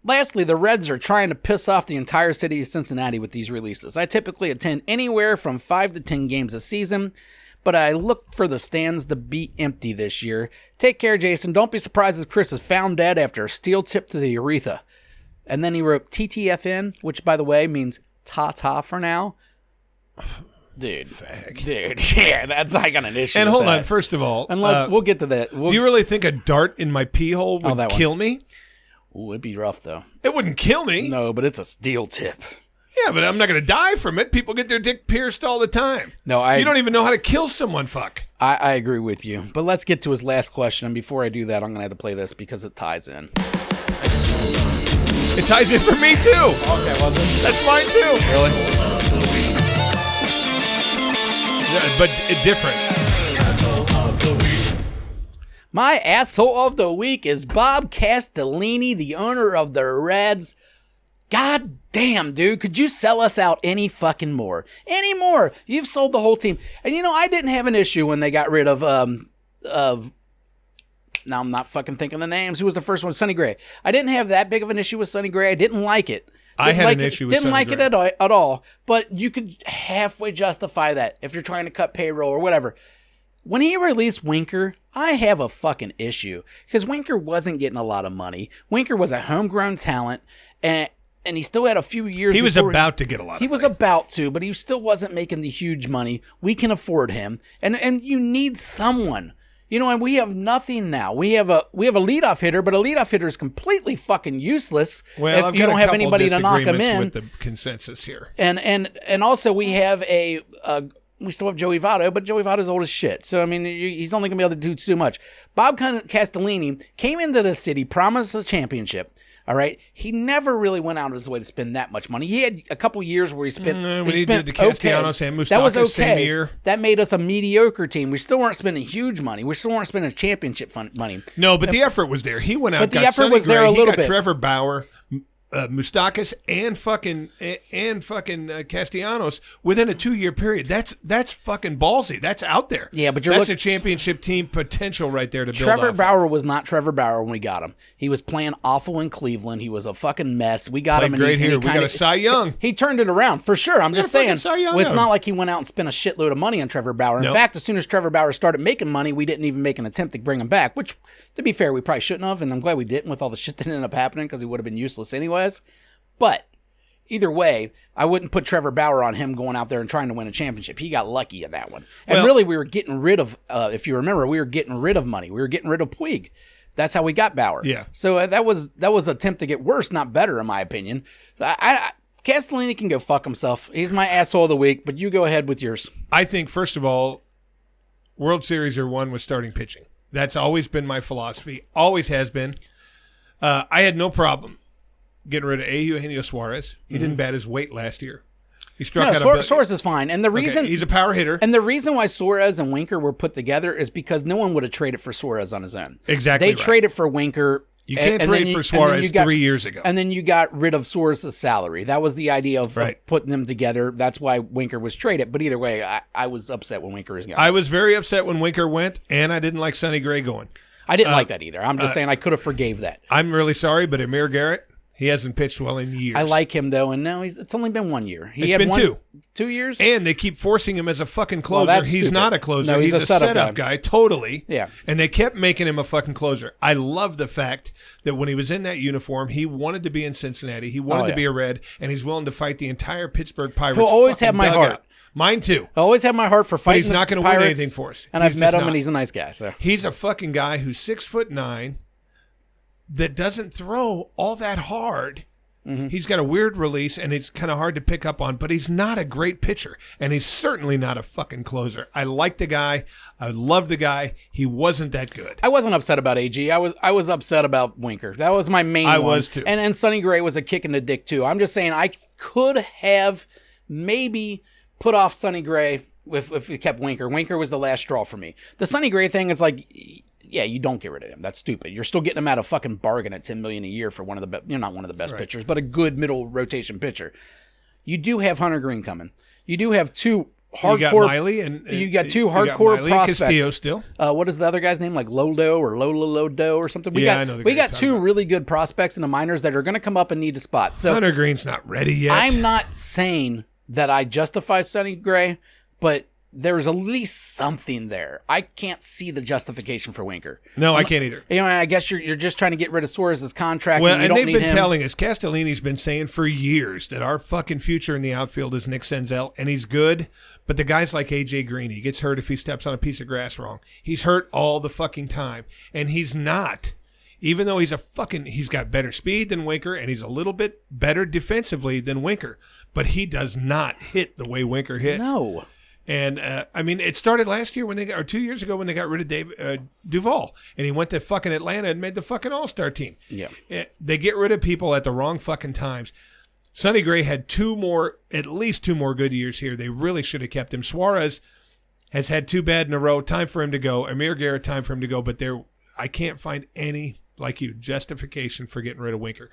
Lastly, the Reds are trying to piss off the entire city of Cincinnati with these releases. I typically attend anywhere from 5 to 10 games a season, but I look for the stands to be empty this year. Take care, Jason. Don't be surprised if Chris is found dead after a steel tip to the urethra. And then he wrote TTFN, which, by the way, means ta-ta for now. Dude, yeah, that's I got an issue. And with hold that. On, first of all, we'll get to that. Do you really think a dart in my pee hole would kill me? Ooh, it'd be rough though. It wouldn't kill me. No, but it's a steel tip. Yeah, but I'm not going to die from it. People get their dick pierced all the time. No, you don't even know how to kill someone. Fuck. I agree with you. But let's get to his last question. And before I do that, I'm going to have to play this because it ties in. It ties in for me too. Okay, was it? That's mine too. Really? But different. My asshole of the week is Bob Castellini, the owner of the Reds. God damn, dude, could you sell us out any fucking more? Any more? You've sold the whole team. And I didn't have an issue when they got rid of now I'm not fucking thinking of names. Who was the first one? Sonny Gray. I didn't have that big of an issue with Sonny Gray. I didn't like it. I had an issue with Didn't Sonny like Gray. it at all. But you could halfway justify that if you're trying to cut payroll or whatever. When he released Winker, I have a fucking issue because Winker wasn't getting a lot of money. Winker was a homegrown talent, and he still had a few years. He was about to get a lot. He was about to, but he still wasn't making the huge money. We can afford him, and you need someone. And we have nothing now. We have a leadoff hitter, but a leadoff hitter is completely fucking useless if you don't have anybody to knock him in. With the consensus here, and also we have we still have Joey Votto, but Joey Votto's old as shit. So, he's only going to be able to do too much. Bob Castellini came into the city, promised a championship. All right. He never really went out of his way to spend that much money. He had a couple years where he spent. When he did the Castellanos and Moustakas that was okay. Same year. That made us a mediocre team. We still weren't spending huge money. We still weren't spending championship money. No, but the effort was there. He went out. But got the effort Sonny was there Gray, a little he got bit. Trevor Bauer, Moustakas, and fucking Castellanos within a 2-year period. That's fucking ballsy. That's out there. Yeah, but that's a championship team potential right there to build. Trevor Bauer was not Trevor Bauer when we got him. He was playing awful in Cleveland. He was a fucking mess. We got him. Great here. We got a Cy Young. He turned it around for sure. I'm just saying. Cy Young It's not like he went out and spent a shitload of money on Trevor Bauer. In fact, as soon as Trevor Bauer started making money, we didn't even make an attempt to bring him back. Which, to be fair, we probably shouldn't have. And I'm glad we didn't with all the shit that ended up happening because he would have been useless anyways. But either way, I wouldn't put Trevor Bauer on him going out there and trying to win a championship. He got lucky in that one. And really, we were getting rid of, if you remember, we were getting rid of money. We were getting rid of Puig. That's how we got Bauer. Yeah. So that was an attempt to get worse, not better, in my opinion. Castellini can go fuck himself. He's my asshole of the week, but you go ahead with yours. I think, first of all, World Series are won with starting pitching. That's always been my philosophy. Always has been. I had no problem getting rid of Eugenio Suarez. He didn't bat his weight last year. He struck out Suarez is fine. And the reason he's a power hitter. And the reason why Suarez and Winker were put together is because no one would have traded for Suarez on his own. Exactly. They traded for Winker You can't trade for Suarez 3 years ago. And then you got rid of Suarez's salary. That was the idea of putting them together. That's why Winker was traded. But either way, I was upset when Winker was gone. I was very upset when Winker went, and I didn't like Sonny Gray going. I didn't like that either. I'm just saying I could have forgave that. I'm really sorry, but Amir Garrett, he hasn't pitched well in years. I like him, though, and now it's only been 1 year. It's been 2. 2 years? And they keep forcing him as a fucking closer. Well, he's not a closer. No, he's a setup guy, totally. Yeah. And they kept making him a fucking closer. I love the fact that when he was in that uniform, he wanted to be in Cincinnati. He wanted to be a Red, and he's willing to fight the entire Pittsburgh Pirates. He'll always have my heart. Mine too. I always have my heart for fighting. But he's not going to win anything for us. And I've met him, and he's a nice guy. So he's a fucking guy who's 6'9", that doesn't throw all that hard. Mm-hmm. He's got a weird release, and it's kind of hard to pick up on, but he's not a great pitcher, and he's certainly not a fucking closer. I like the guy. I love the guy. He wasn't that good. I wasn't upset about AG. I was upset about Winker. That was my main one. I was too. And Sonny Gray was a kick in the dick, too. I'm just saying I could have maybe put off Sonny Gray if we kept Winker. Winker was the last straw for me. The Sonny Gray thing is like... Yeah, you don't get rid of him. That's stupid. You're still getting him at a fucking bargain at $10 million a year for one of the best. You're not one of the best pitchers, but a good middle rotation pitcher. You do have Hunter Green coming. You do have 2 hardcore. You got Miley and you got 2 hardcore prospects. Castillo still. What is the other guy's name? Like Lodo or Lodo or something. I know. We got 2 really good prospects in the minors that are going to come up and need a spot. So Hunter Green's not ready yet. I'm not saying that I justify Sonny Gray, but there's at least something there. I can't see the justification for Winker. No, I can't either. You know, I guess you're just trying to get rid of Suarez's contract. Well, and they've been him. telling us, Castellini's been saying for years that our fucking future in the outfield is Nick Senzel, and he's good, but the guy's like A.J. Green. He gets hurt if he steps on a piece of grass wrong. He's hurt all the fucking time, and he's not. Even though he's got better speed than Winker, and he's a little bit better defensively than Winker, but he does not hit the way Winker hits. No. And, I mean, it started last year or 2 years ago when they got rid of Dave Duvall. And he went to fucking Atlanta and made the fucking All-Star team. Yeah. They get rid of people at the wrong fucking times. Sonny Gray had at least 2 more good years here. They really should have kept him. Suarez has had 2 bad in a row. Time for him to go. Amir Garrett, time for him to go. But I can't find any, like you, justification for getting rid of Winker.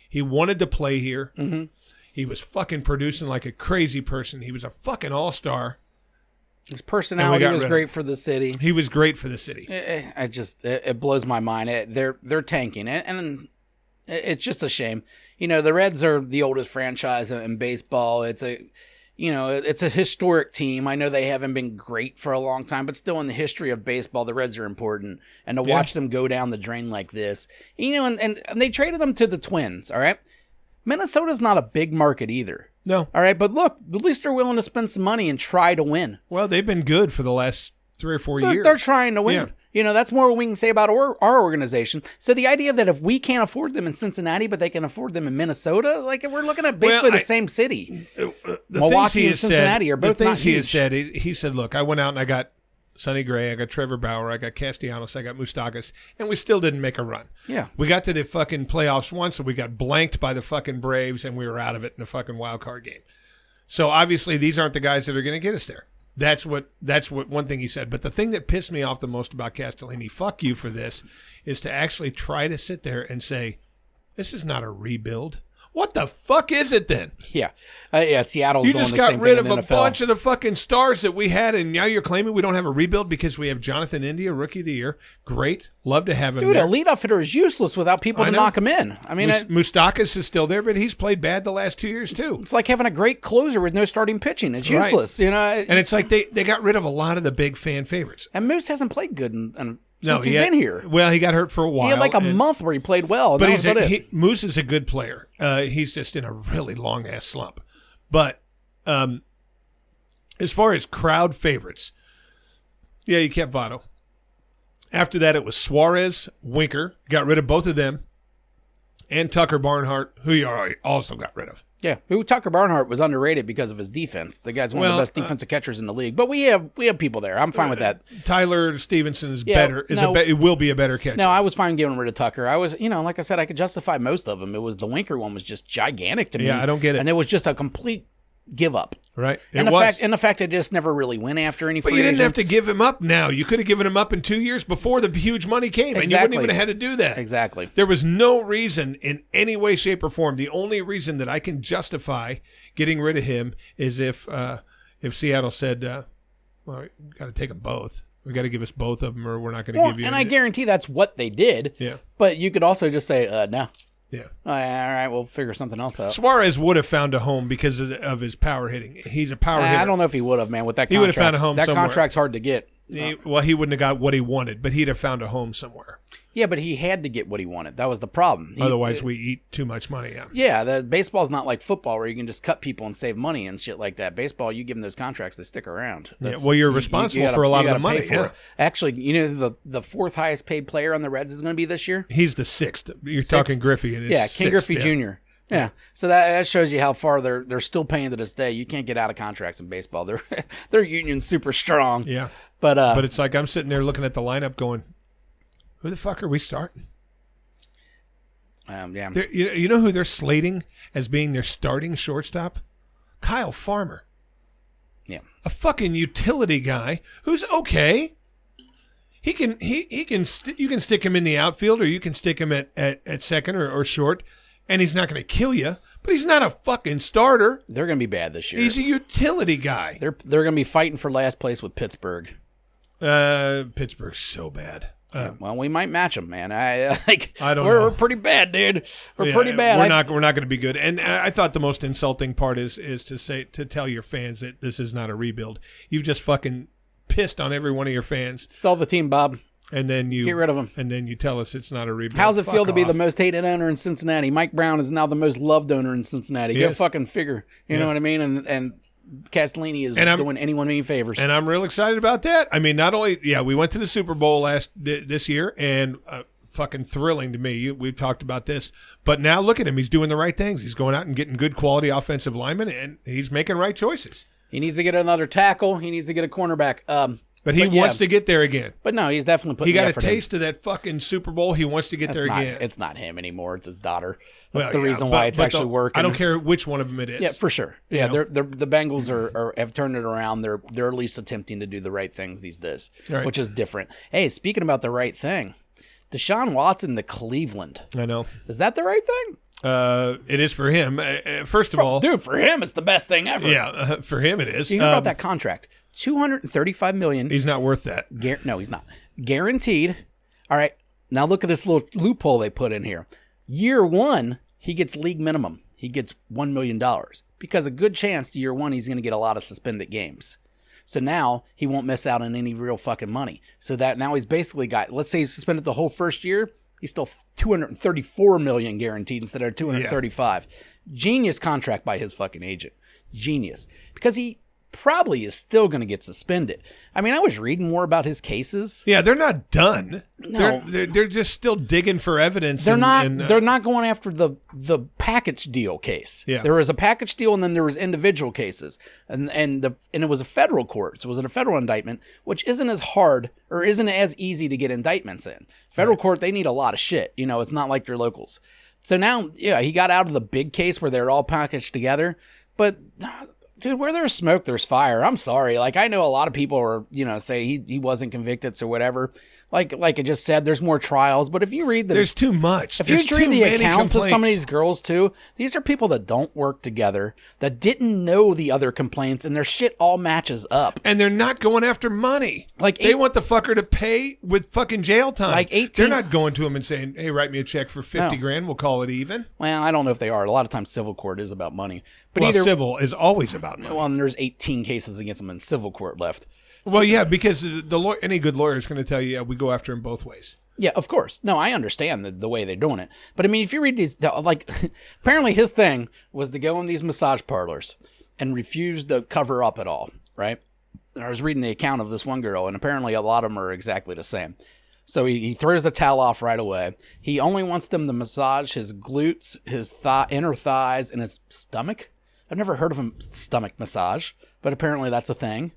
He wanted to play here. Mm-hmm. He was fucking producing like a crazy person. He was a fucking all-star. His personality was great for the city. He was great for the city. It blows my mind. They're tanking it, and it's just a shame. You know, the Reds are the oldest franchise in baseball. It's a historic team. I know they haven't been great for a long time, but still in the history of baseball, the Reds are important. And to watch them go down the drain like this, you know, and they traded them to the Twins. All right, Minnesota's not a big market either. No. All right, but look, at least they're willing to spend some money and try to win. Well, they've been good for the last 3 or 4 years. They're trying to win. Yeah. You know, that's more we can say about our organization. So the idea that if we can't afford them in Cincinnati, but they can afford them in Minnesota, like we're looking at basically the same city. Milwaukee and Cincinnati are both not huge. He said, look, I went out and I got Sonny Gray, I got Trevor Bauer, I got Castellanos, I got Moustakas, and we still didn't make a run. Yeah. We got to the fucking playoffs once, and we got blanked by the fucking Braves, and we were out of it in a fucking wild card game. So obviously these aren't the guys that are going to get us there. That's what one thing he said. But the thing that pissed me off the most about Castellini, fuck you for this, is to actually try to sit there and say, this is not a rebuild. What the fuck is it then? Yeah. Seattle's you doing just the got same rid thing of in the a NFL. bunch of the fucking stars that we had, and now you're claiming we don't have a rebuild because we have Jonathan India, Rookie of the Year. Great. Love to have him Dude, there. a leadoff hitter is useless without people to knock him in. I mean, Moustakas is still there, but he's played bad the last 2 years too. It's like having a great closer with no starting pitching. It's useless, you know. And it's like they got rid of a lot of the big fan favorites. And Moose hasn't played good since he's been here. Well, he got hurt for a while. He had like a month where he played well. But Moose is a good player. He's just in a really long-ass slump. But as far as crowd favorites, yeah, you kept Votto. After that, it was Suarez, Winker, got rid of both of them, and Tucker Barnhart, who you also got rid of. Yeah, Tucker Barnhart was underrated because of his defense. The guy's one of the best defensive catchers in the league. But we have people there. I'm fine with that. Tyler Stevenson is better. It will be a better catcher. No, I was fine getting rid of Tucker. I was, like I said, I could justify most of them. It was the Winker one was just gigantic to me. Yeah, I don't get it. And it was just a complete give up. Right. And the fact I just never really went after any free But you didn't agents. have to give him up now. You could have given him up in 2 years before the huge money came, and you wouldn't even have had to do that. Exactly. There was no reason in any way, shape, or form. The only reason that I can justify getting rid of him is if Seattle said, well, we got to take them both. We got to give us both of them, or we're not going to give you. And I guarantee that's what they did. Yeah. But you could also just say, no. Yeah. All right, we'll figure something else out. Suarez would have found a home because of his power hitting. He's a power hitter. I don't know if he would have, man. With that contract, he would have found a home that somewhere. contract's hard to get. Well, he wouldn't have got what he wanted, but he'd have found a home somewhere. Yeah, but he had to get what he wanted. That was the problem. Otherwise, we eat too much money. Yeah. Yeah, the baseball's not like football where you can just cut people and save money and shit like that. Baseball, you give them those contracts, they stick around. Well, you're responsible for a lot of the money. Yeah. Actually, you know the fourth highest paid player on the Reds is going to be this year? He's the sixth. You're talking Griffey. And yeah, Ken Griffey Jr. Yeah, so that shows you how far they're still paying to this day. You can't get out of contracts in baseball. Their union's super strong. Yeah, but it's like I'm sitting there looking at the lineup, going, "Who the fuck are we starting?" Yeah, you know who they're slating as being their starting shortstop? Kyle Farmer. Yeah, a fucking utility guy who's okay. You can stick him in the outfield, or you can stick him at second or short. And he's not going to kill you, but he's not a fucking starter. They're going to be bad this year. He's a utility guy. They're going to be fighting for last place with Pittsburgh. Pittsburgh's so bad. Well, we might match them, man. I don't know. We're pretty bad, dude. We're pretty bad. We're not going to be good. And I thought the most insulting part is to tell your fans that this is not a rebuild. You've just fucking pissed on every one of your fans. Sell the team, Bob. And then you get rid of him. And then you tell us it's not a rebuild. How's it feel to be the most hated owner in Cincinnati? Mike Brown is now the most loved owner in Cincinnati. Go fucking figure. You know what I mean? And Castellini is doing anyone any favors. And I'm real excited about that. I mean, not only we went to the Super Bowl this year, and fucking thrilling to me. We've talked about this, but now look at him. He's doing the right things. He's going out and getting good quality offensive linemen, and he's making right choices. He needs to get another tackle. He needs to get a cornerback. But he wants to get there again. But no, he's definitely putting the effort in. He got a taste of that fucking Super Bowl. He wants to get there again. It's not him anymore. It's his daughter. That's the reason why it's actually working. I don't care which one of them it is. Yeah, for sure. Yeah, the Bengals have turned it around. They're at least attempting to do the right things these days, which is different. Hey, speaking about the right thing, Deshaun Watson to Cleveland. I know. Is that the right thing? It is for him. First of all, dude, for him, it's the best thing ever. Yeah, for him it is. You hear about that contract? $235 million. He's not worth that. No, he's not. Guaranteed. All right. Now look at this little loophole they put in here. Year one, he gets league minimum. He gets $1 million because a good chance year one he's going to get a lot of suspended games. So now he won't miss out on any real fucking money. So that now he's basically got, let's say he's suspended the whole first year. He's still $234 million guaranteed instead of $235. Yeah. Genius contract by his fucking agent. Genius. Because he probably is still going to get suspended. I mean, I was reading more about his cases. Yeah, they're not done. No. They're just still digging for evidence. They're not going after the package deal case. Yeah. There was a package deal and then there was individual cases. And it was a federal court. So it was a federal indictment, which isn't as hard or isn't as easy to get indictments in. Federal court, they need a lot of shit. You know, it's not like your locals. So now, he got out of the big case where they're all packaged together. But dude, where there's smoke, there's fire. I'm sorry. Like, I know a lot of people are, say he wasn't convicted or whatever. Like I just said, there's more trials. But if you read there's too much. If you read the accounts of some of these girls too, these are people that don't work together, that didn't know the other complaints, and their shit all matches up. And they're not going after money. They want the fucker to pay with fucking jail time. They're not going to him and saying, "Hey, write me a check for $50,000. We'll call it even." Well, I don't know if they are. A lot of times, civil court is about money. But civil is always about money. Well, and there's 18 cases against them in civil court left. Well, yeah, because any good lawyer is going to tell you, we go after him both ways. Yeah, of course. No, I understand the way they're doing it. But, I mean, if you read these, apparently his thing was to go in these massage parlors and refuse to cover up at all, right? And I was reading the account of this one girl, and apparently a lot of them are exactly the same. So he throws the towel off right away. He only wants them to massage his glutes, his inner thighs, and his stomach. I've never heard of a stomach massage, but apparently that's a thing.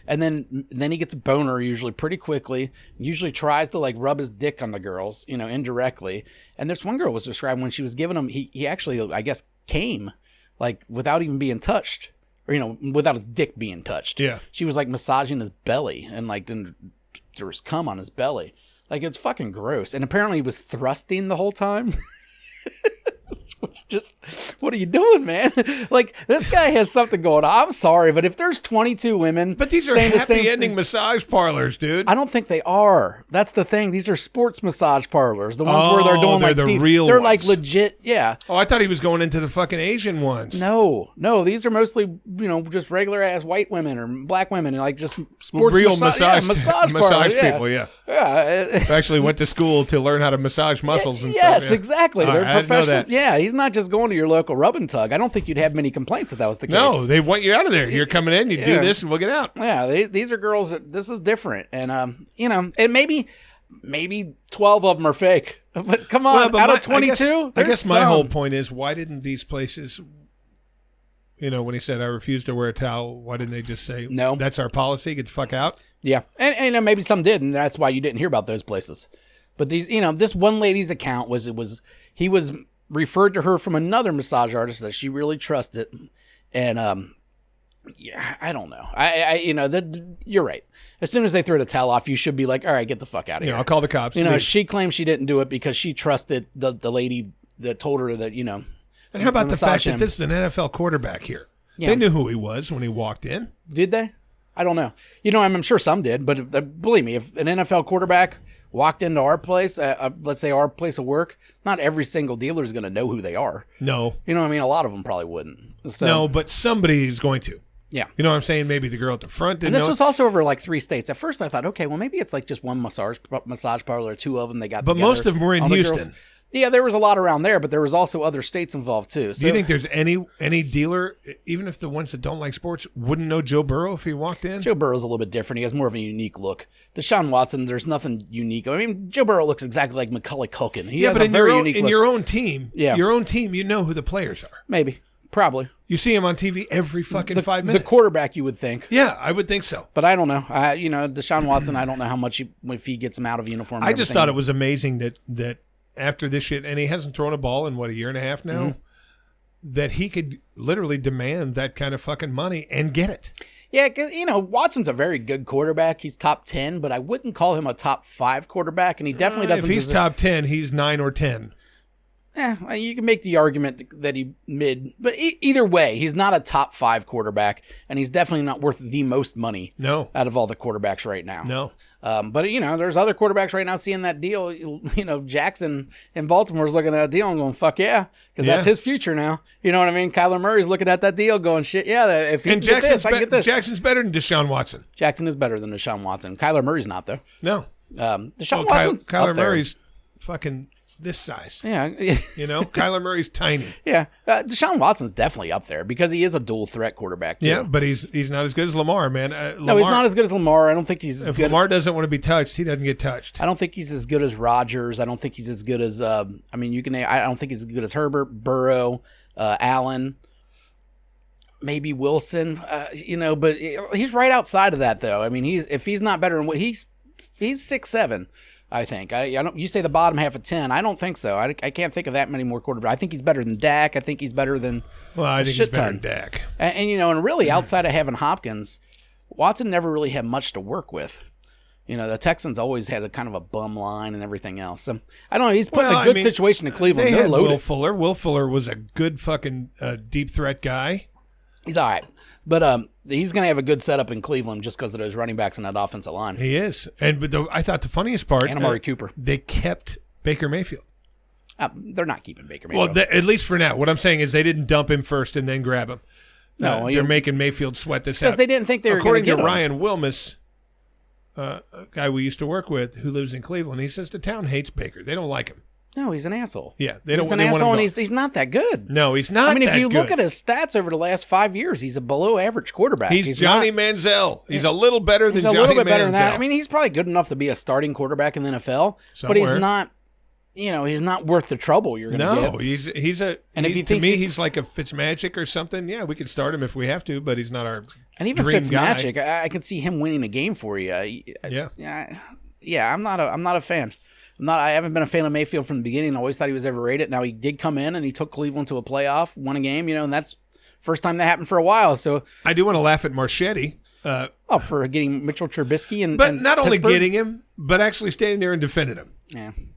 And then he gets a boner usually pretty quickly. Usually tries to rub his dick on the girls, indirectly. And this one girl was describing when she was giving him, he actually, I guess, came without even being touched. or without his dick being touched. Yeah. She was like massaging his belly, and like then there was cum on his belly. Like, it's fucking gross. And apparently he was thrusting the whole time. Just, what are you doing, man? Like, this guy has something going on. I'm sorry, but if there's 22 women, but these are happy ending massage parlors, dude. I don't think they are. That's the thing. These are sports massage parlors. The ones where they're doing like the real they're ones. like legit. Yeah. Oh, I thought he was going into the fucking Asian ones. No. These are mostly just regular ass white women or black women, and like just sports real massage parlors, people. Yeah. Yeah. I actually went to school to learn how to massage muscles and stuff. Yes, exactly. They're I didn't know professional. that. Yeah, he's not just going to your local rub and tug. I don't think you'd have many complaints if that was the case. No, they want you out of there. You're coming in, you do this, and we'll get out. Yeah, these are girls this is different, and and maybe 12 of them are fake. But come on, out of 22, I guess my whole point is, why didn't these places, when he said I refuse to wear a towel, why didn't they just say no? That's our policy. Get the fuck out. Yeah, and maybe some did, and that's why you didn't hear about those places. But these, this one lady's account he was referred to her from another massage artist that she really trusted, and yeah, I don't know. You're right. As soon as they throw the towel off, you should be like, all right, get the fuck out of here. I'll call the cops. She claims she didn't do it because she trusted the lady that told her that, And how about the fact that this is an NFL quarterback here? Yeah. They knew who he was when he walked in. Did they? I don't know. I'm sure some did, but believe me, if an NFL quarterback walked into our place, let's say our place of work, not every single dealer is going to know who they are. No. A lot of them probably wouldn't. So, no, but somebody's going to. Yeah. You know what I'm saying? Maybe the girl at the front didn't know. And this was also over like 3 states. At first I thought, okay, well maybe it's like just one massage parlor, 2 of them they got But together. most of them were in Houston. Girls. Yeah, there was a lot around there, but there was also other states involved too. So, do you think there's any dealer, even if the ones that don't like sports, wouldn't know Joe Burrow if he walked in? Joe Burrow's a little bit different. He has more of a unique look. Deshaun Watson, there's nothing unique. I mean, Joe Burrow looks exactly like Macaulay Culkin. He has a very unique look. Your own team, you know who the players are. Maybe. Probably. You see him on TV every fucking 5 minutes. The quarterback, you would think. Yeah, I would think so. But I don't know. Deshaun Watson, I don't know how much if he gets him out of uniform. I just thought it was amazing that after this shit, and he hasn't thrown a ball in, a year and a half now, that he could literally demand that kind of fucking money and get it. Yeah, because, Watson's a very good quarterback. He's top 10, but I wouldn't call him a top 5 quarterback, and he definitely doesn't. If he's top 10, he's 9 or 10. You can make the argument that he mid, but either way, he's not a top 5 quarterback, and he's definitely not worth the most money. No, out of all the quarterbacks right now. No, but there's other quarterbacks right now seeing that deal. Jackson in Baltimore's looking at a deal and going, "Fuck yeah," because that's his future now. You know what I mean? Kyler Murray's looking at that deal, going, "Shit, yeah." If he can get this, I can get this. Jackson's better than Deshaun Watson. Jackson is better than Deshaun Watson. Kyler Murray's not though. No, Deshaun Watson's Kyler Murray's fucking this size. Yeah. Kyler Murray's tiny. Yeah. Deshaun Watson's definitely up there because he is a dual threat quarterback too. Yeah, but he's not as good as Lamar, man. No, he's not as good as Lamar. I don't think he's as if good. Lamar doesn't want to be touched, he doesn't get touched. I don't think he's as good as Rodgers. I don't think he's as good as I don't think he's as good as Herbert, Burrow, Allen, maybe Wilson, but he's right outside of that though. I mean, if he's not better than what he's 6'7". I think. I don't. You say the bottom half of 10. I don't think so. I can't think of that many more quarterbacks. I think he's better than Dak. I think he's better than. Well, I think he's better than Dak. And really outside of having Hopkins, Watson never really had much to work with. The Texans always had a kind of a bum line and everything else. So I don't know. He's put in a good situation in Cleveland. They They're had loaded. Will Fuller. Will Fuller was a good fucking deep threat guy. He's all right. But he's going to have a good setup in Cleveland just because of those running backs and that offensive line. He is. But I thought the funniest part, and Amari Cooper. They kept Baker Mayfield. They're not keeping Baker Mayfield. Well, at least for now. What I'm saying is they didn't dump him first and then grab him. No, they're making Mayfield sweat this out. Because they didn't think they were going to get him. According to Ryan Wilmus, a guy we used to work with who lives in Cleveland, he says the town hates Baker. They don't like him. No, he's an asshole. Yeah, he's an asshole, and he's not that good. No, he's not. I mean, if you look at his stats over the last 5 years, he's a below-average quarterback. He's Johnny Manziel. He's a little better than Johnny Manziel. He's a little bit better than that. I mean, he's probably good enough to be a starting quarterback in the NFL, but he's not. He's not worth the trouble you're going to get. No, he's a. And if you think he's like a Fitzmagic or something, yeah, we could start him if we have to, but he's not our. And even Fitzmagic, I could see him winning a game for you. Yeah. I'm not a fan. I haven't been a fan of Mayfield from the beginning. I always thought he was overrated. Now he did come in and he took Cleveland to a playoff, won a game, and that's First time that happened for a while. So I do want to laugh at Marchetti. For getting Mitchell Trubisky but and not only Pittsburgh? getting him, but actually standing there and defending him.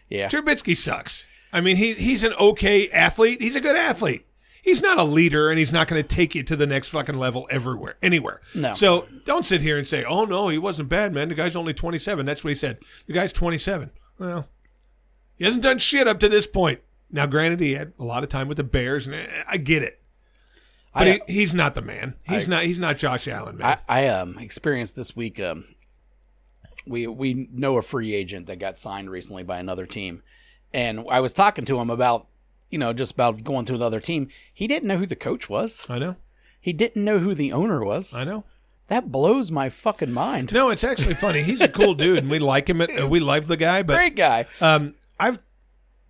Yeah. Trubisky sucks. I mean, he's an okay athlete. He's a good athlete. He's not a leader, and he's not going to take you to the next fucking level anywhere. No. So don't sit here and say, oh, no, he wasn't bad, man. The guy's only 27. That's what he said. The guy's 27. Well, he hasn't done shit up to this point. Now, granted, he had a lot of time with the Bears, and I get it. But he's not the man. He's not Josh Allen, man. I experienced this week. We know a free agent that got signed recently by another team, and I was talking to him about just about going to another team. He didn't know who the coach was. I know. He didn't know who the owner was. I know. That blows my fucking mind. No, it's actually funny. He's a cool dude, and we like him. We like the guy, but great guy. I've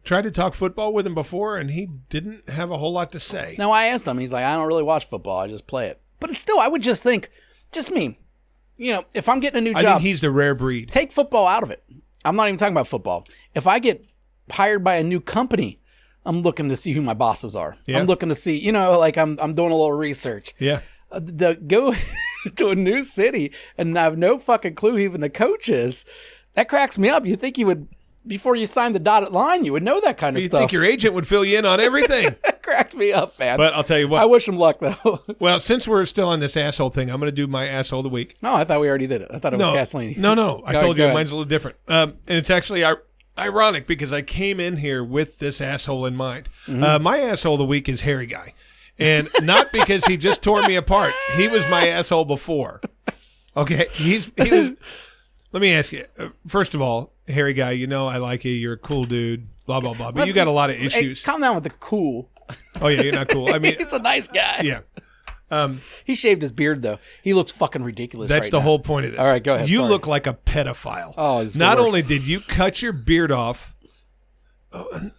tried to talk football with him before, and he didn't have a whole lot to say. No, I asked him. He's like, I don't really watch football. I just play it. But still, I would just think, just me, if I'm getting a new job. I think he's the rare breed. Take football out of it. I'm not even talking about football. If I get hired by a new company, I'm looking to see who my bosses are. Yeah. I'm looking to see, I'm doing a little research. Yeah. Go to a new city and I have no fucking clue who even the coach is. That cracks me up. You think you would, before you sign the dotted line, you would know that kind of stuff. You think your agent would fill you in on everything. That cracked me up, man. But I'll tell you what. I wish him luck, though. Well, since we're still on this asshole thing, I'm going to do my asshole of the week. No, I thought we already did it. I thought it was Castellini. No. I told you mine's a little different. And it's actually ironic because I came in here with this asshole in mind. Mm-hmm. My asshole of the week is Hairy Guy. And not because he just tore me apart. He was my asshole before. Okay? He was. Let me ask you. First of all, Hairy Guy, I like you. You're a cool dude. Blah, blah, blah. But you got a lot of issues. Hey, calm down with the cool. Oh, yeah, you're not cool. I mean, he's a nice guy. Yeah. He shaved his beard, though. He looks fucking ridiculous That's the whole point of this. All right, go ahead. You look like a pedophile. Oh, not only did you cut your beard off,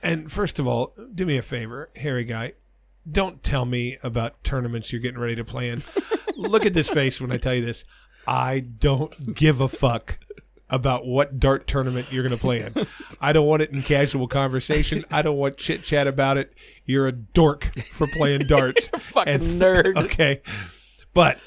and first of all, do me a favor, Hairy Guy. Don't tell me about tournaments you're getting ready to play in. Look at this face when I tell you this. I don't give a fuck about what dart tournament you're going to play in. I don't want it in casual conversation. I don't want chit chat about it. You're a dork for playing darts. You're a fucking nerd. Okay. But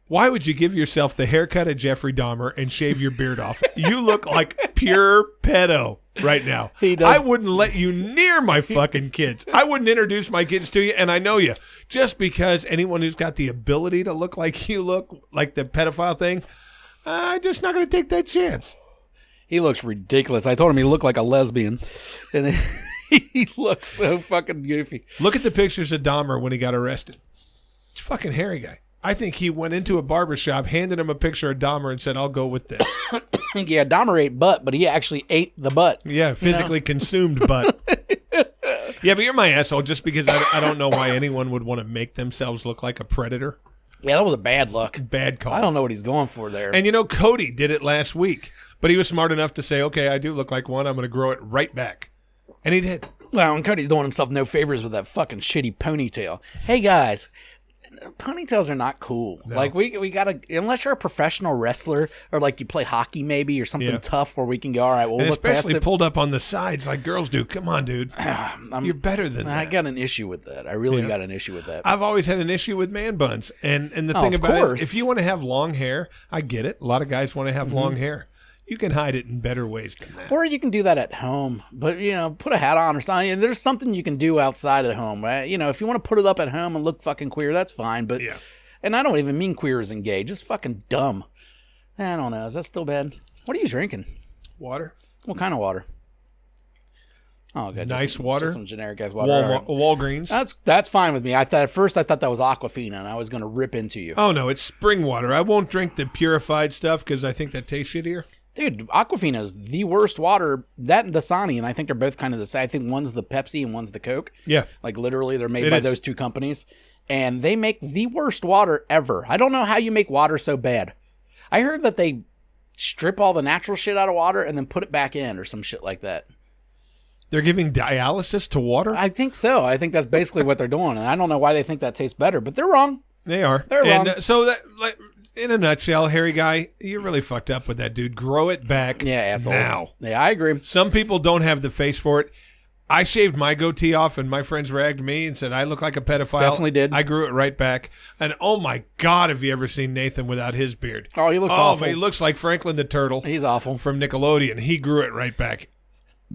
why would you give yourself the haircut of Jeffrey Dahmer and shave your beard off? You look like pure pedo right now. He does. I wouldn't let you near my fucking kids. I wouldn't introduce my kids to you, and I know you. Just because anyone who's got the ability to look like you look, like the pedophile thing, I'm just not going to take that chance. He looks ridiculous. I told him he looked like a lesbian, and he looks so fucking goofy. Look at the pictures of Dahmer when he got arrested. It's a fucking hairy guy. I think he went into a barbershop, handed him a picture of Dahmer, and said, I'll go with this. Yeah, Dahmer ate butt, but he actually ate the butt. Yeah, physically consumed butt. Yeah, but you're my asshole just because I don't know why anyone would want to make themselves look like a predator. Yeah, that was a bad look. Bad call. I don't know what he's going for there. And Cody did it last week, but he was smart enough to say, okay, I do look like one. I'm going to grow it right back. And he did. Well, and Cody's doing himself no favors with that fucking shitty ponytail. Hey, guys. Ponytails are not cool. No. Like we gotta, unless you're a professional wrestler or like you play hockey maybe or something tough where we can go, all right, well, we'll look past it. Especially pulled up on the sides like girls do. Come on, dude. You're better than that. I got an issue with that. I really got an issue with that. I've always had an issue with man buns. And the thing about it, if you want to have long hair, I get it. A lot of guys want to have long hair. You can hide it in better ways than that. Or you can do that at home. But, put a hat on or something. And there's something you can do outside of the home, right? If you want to put it up at home and look fucking queer, that's fine. But and I don't even mean queer as in gay. Just fucking dumb. I don't know. Is that still bad? What are you drinking? Water. What kind of water? Oh, good. Nice water. Just some generic ass water. Walgreens. That's fine with me. At first I thought that was Aquafina, and I was going to rip into you. Oh, no. It's spring water. I won't drink the purified stuff because I think that tastes shittier. Dude, Aquafina is the worst water. That and Dasani, and I think they're both kind of the same. I think one's the Pepsi and one's the Coke. Yeah. Like literally, they're made by those two companies. And they make the worst water ever. I don't know how you make water so bad. I heard that they strip all the natural shit out of water and then put it back in or some shit like that. They're giving dialysis to water? I think so. I think that's basically what they're doing. And I don't know why they think that tastes better, but they're wrong. They are. They're wrong. So that, like, in a nutshell, hairy guy, you're really fucked up with that, dude. Grow it back asshole. now. Yeah, I agree. Some people don't have the face for it. I shaved my goatee off, and my friends ragged me and said I look like a pedophile. Definitely did. I grew it right back. And oh my God, have you ever seen Nathan without his beard? Oh, he looks awful. He looks like Franklin the Turtle. He's awful. From Nickelodeon. He grew it right back.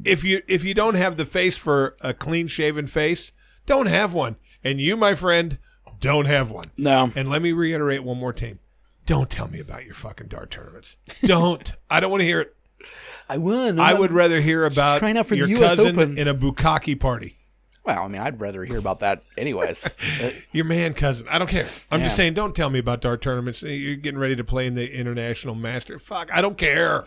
If you don't have the face for a clean-shaven face, don't have one. And you, my friend, don't have one. No. And let me reiterate one more time. Don't tell me about your fucking dart tournaments. Don't. I don't want to hear it. I won. I would rather hear about trying out for your the US cousin Open. in a bukkake party. Well, I mean, I'd rather hear about that anyways. Your man cousin. I don't care. I'm just saying, don't tell me about dart tournaments. You're getting ready to play in the International Master. Fuck, I don't care.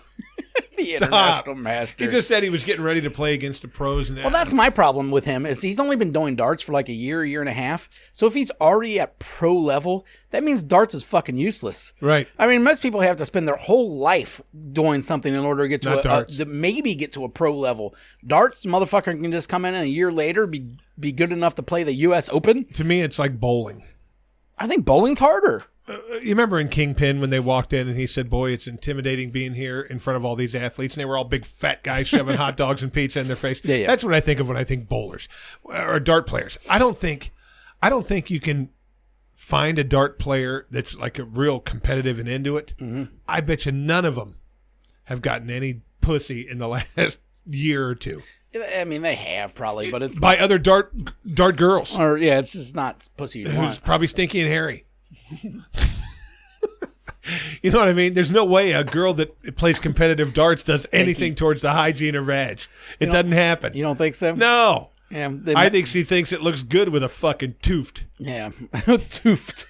The International Master. He just said he was getting ready to play against the pros. Well, that's my problem with him is he's only been doing darts for like a year and a half. So if he's already at pro level, that means darts is fucking useless. Right. I mean, most people have to spend their whole life doing something in order to get to maybe get to a pro level. Darts, motherfucker can just come in and a year later be good enough to play the US Open. To me, it's like bowling. I think bowling's harder. You remember in Kingpin when they walked in and he said, boy, it's intimidating being here in front of all these athletes. And they were all big fat guys shoving hot dogs and pizza in their face. Yeah. That's what I think of when I think bowlers or dart players. I don't think you can find a dart player that's like a real competitive and into it. Mm-hmm. I bet you none of them have gotten any pussy in the last year or two. I mean, they have probably, but it's by other dart girls. Or yeah, it's just not pussy you want. It's probably Stinky and Hairy. You know what I mean? There's no way a girl that plays competitive darts does anything towards the hygiene of vag. It doesn't happen. You don't think so? No. Yeah, I think she thinks it looks good with a fucking tooft. Yeah, tooft.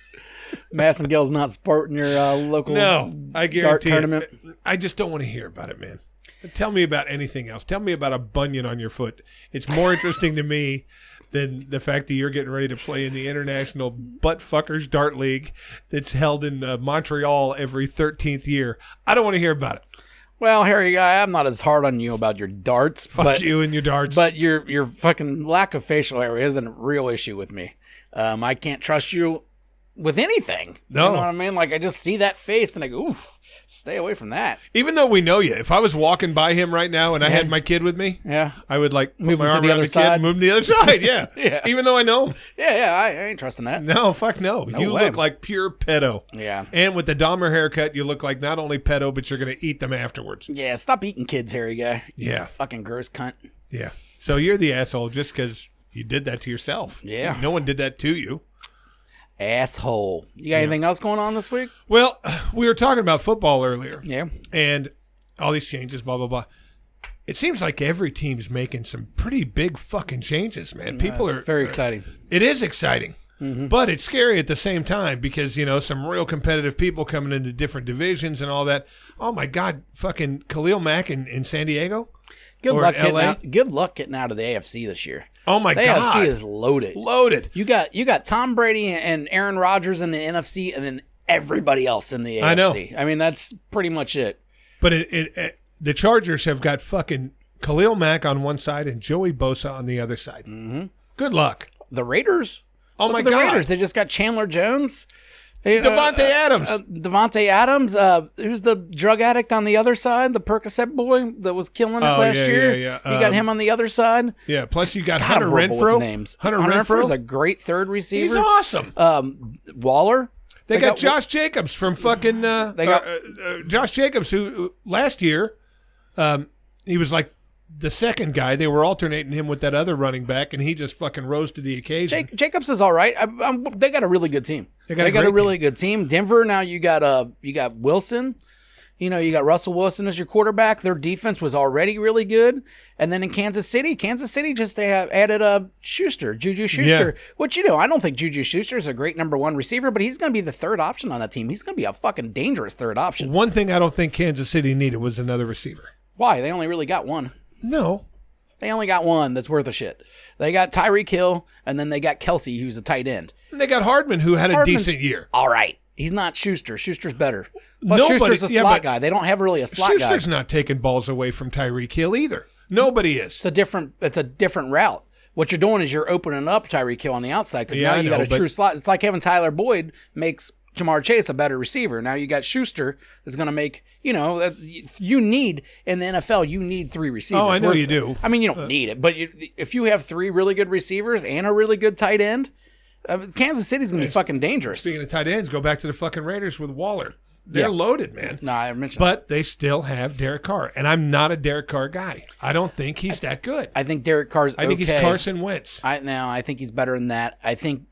Massengale's not sporting your local I guarantee dart tournament. I just don't want to hear about it, man. Tell me about anything else. Tell me about a bunion on your foot. It's more interesting to me than the fact that you're getting ready to play in the International Buttfuckers Dart League that's held in Montreal every 13th year. I don't want to hear about it. Well, Harry guy, I'm not as hard on you about your darts. Fuck you and your darts. But your fucking lack of facial hair isn't a real issue with me. I can't trust you with anything. No. You know what I mean? Like, I just see that face and I go, oof, stay away from that. Even though we know you, if I was walking by him right now and I had my kid with me, I would like move my him arm to the around other the kid side. and move him to the other side. Yeah. Yeah. Even though I know him. Yeah, I ain't trusting that. No, fuck no. You way. look like pure pedo. Yeah. And with the Dahmer haircut, you look like not only pedo, but you're going to eat them afterwards. Yeah, stop eating kids, Harry guy. Yeah. You fucking gross cunt. Yeah. So you're the asshole just because you did that to yourself. Yeah. No one did that to you. Asshole. You got anything else going on this week? Well, we were talking about football earlier. Yeah. And all these changes, blah, blah, blah. It seems like every team's making some pretty big fucking changes, man. People are very exciting. It is exciting. Mm-hmm. But it's scary at the same time because, you know, some real competitive people coming into different divisions and all that. Oh, my God. Fucking Khalil Mack in San Diego? Good luck getting out of the AFC this year. Oh, my God. The AFC is loaded. Loaded. You got Tom Brady and Aaron Rodgers in the NFC and then everybody else in the AFC. I know. I mean, that's pretty much it. But the Chargers have got fucking Khalil Mack on one side and Joey Bosa on the other side. Mm-hmm. Good luck. The Raiders? Oh, my God. The Raiders. They just got Chandler Jones. Devontae Adams. Devontae Adams. Who's the drug addict on the other side? The Percocet boy that was killing it last year? Yeah. You got him on the other side? Yeah, plus you got Hunter Renfrow. Names. Hunter Renfrow is a great third receiver. He's awesome. Waller. They got Josh Jacobs from fucking Josh Jacobs, who last year he was like the second guy. They were alternating him with that other running back, and he just fucking rose to the occasion. Jacobs is all right. They got a really good team. They got a really good team. Denver, now you got Wilson. You know, you got Russell Wilson as your quarterback. Their defense was already really good. And then in Kansas City just they have added Juju Schuster, which, you know, I don't think Juju Schuster is a great number one receiver, but he's going to be the third option on that team. He's going to be a fucking dangerous third option. One thing I don't think Kansas City needed was another receiver. Why? They only really got one. No. They only got one that's worth a shit. They got Tyreek Hill, and then they got Kelsey, who's a tight end. And they got Hardman, who had a decent year. All right. He's not Schuster. Schuster's better. But Schuster's a slot guy. They don't have really a slot guy. Schuster's not taking balls away from Tyreek Hill either. Nobody is. It's a different route. What you're doing is you're opening up Tyreek Hill on the outside because now you got a true slot. It's like having Tyler Boyd makes Jamar Chase a better receiver. Now you got Schuster that's going to make, you need in the NFL, you need 3 receivers. Oh, I know you do. I mean, you don't need it, but if you have 3 really good receivers and a really good tight end, Kansas City's going to be fucking dangerous. Speaking of tight ends, go back to the fucking Raiders with Waller. They're loaded, man. No, I mentioned But they still have Derek Carr, and I'm not a Derek Carr guy. I don't think he's that good. I think Derek Carr's okay. I think he's Carson Wentz. I think he's better than that. I think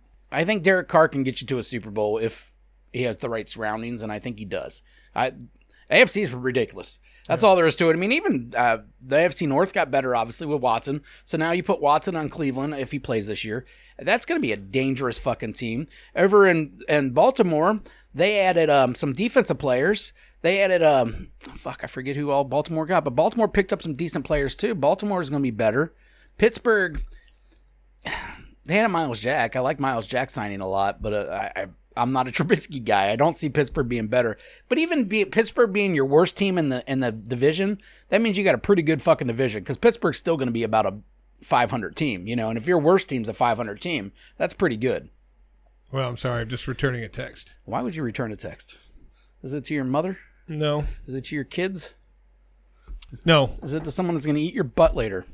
Derek Carr can get you to a Super Bowl if he has the right surroundings, and I think he does. AFC is ridiculous. That's all there is to it. I mean, even the AFC North got better, obviously, with Watson. So now you put Watson on Cleveland if he plays this year. That's going to be a dangerous fucking team. Over in Baltimore, they added some defensive players. They added, I forget who all Baltimore got, but Baltimore picked up some decent players too. Baltimore is going to be better. Pittsburgh, they had Miles Jack. I like Miles Jack signing a lot, but I'm not a Trubisky guy. I don't see Pittsburgh being better. But even Pittsburgh being your worst team in the division, that means you got a pretty good fucking division because Pittsburgh's still going to be about a 500 team, and if your worst team's a 500 team, that's pretty good. Well, I'm sorry. I'm just returning a text. Why would you return a text? Is it to your mother? No. Is it to your kids? No. Is it to someone that's going to eat your butt later?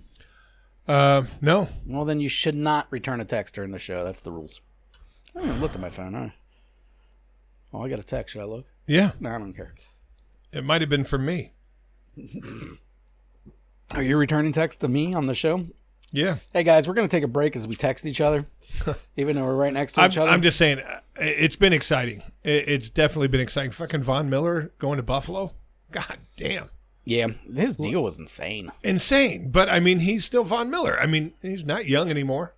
No. Well, then you should not return a text during the show. That's the rules. I haven't even looked at my phone, huh? Oh, I got a text. Should I look? Yeah. No, I don't care. It might have been from me. Are you returning text to me on the show? Yeah. Hey, guys, we're going to take a break as we text each other, even though we're right next to each other. I'm just saying, it's been exciting. It's definitely been exciting. Fucking Von Miller going to Buffalo. God damn. Yeah, his deal was insane. Insane. But, I mean, he's still Von Miller. I mean, he's not young anymore.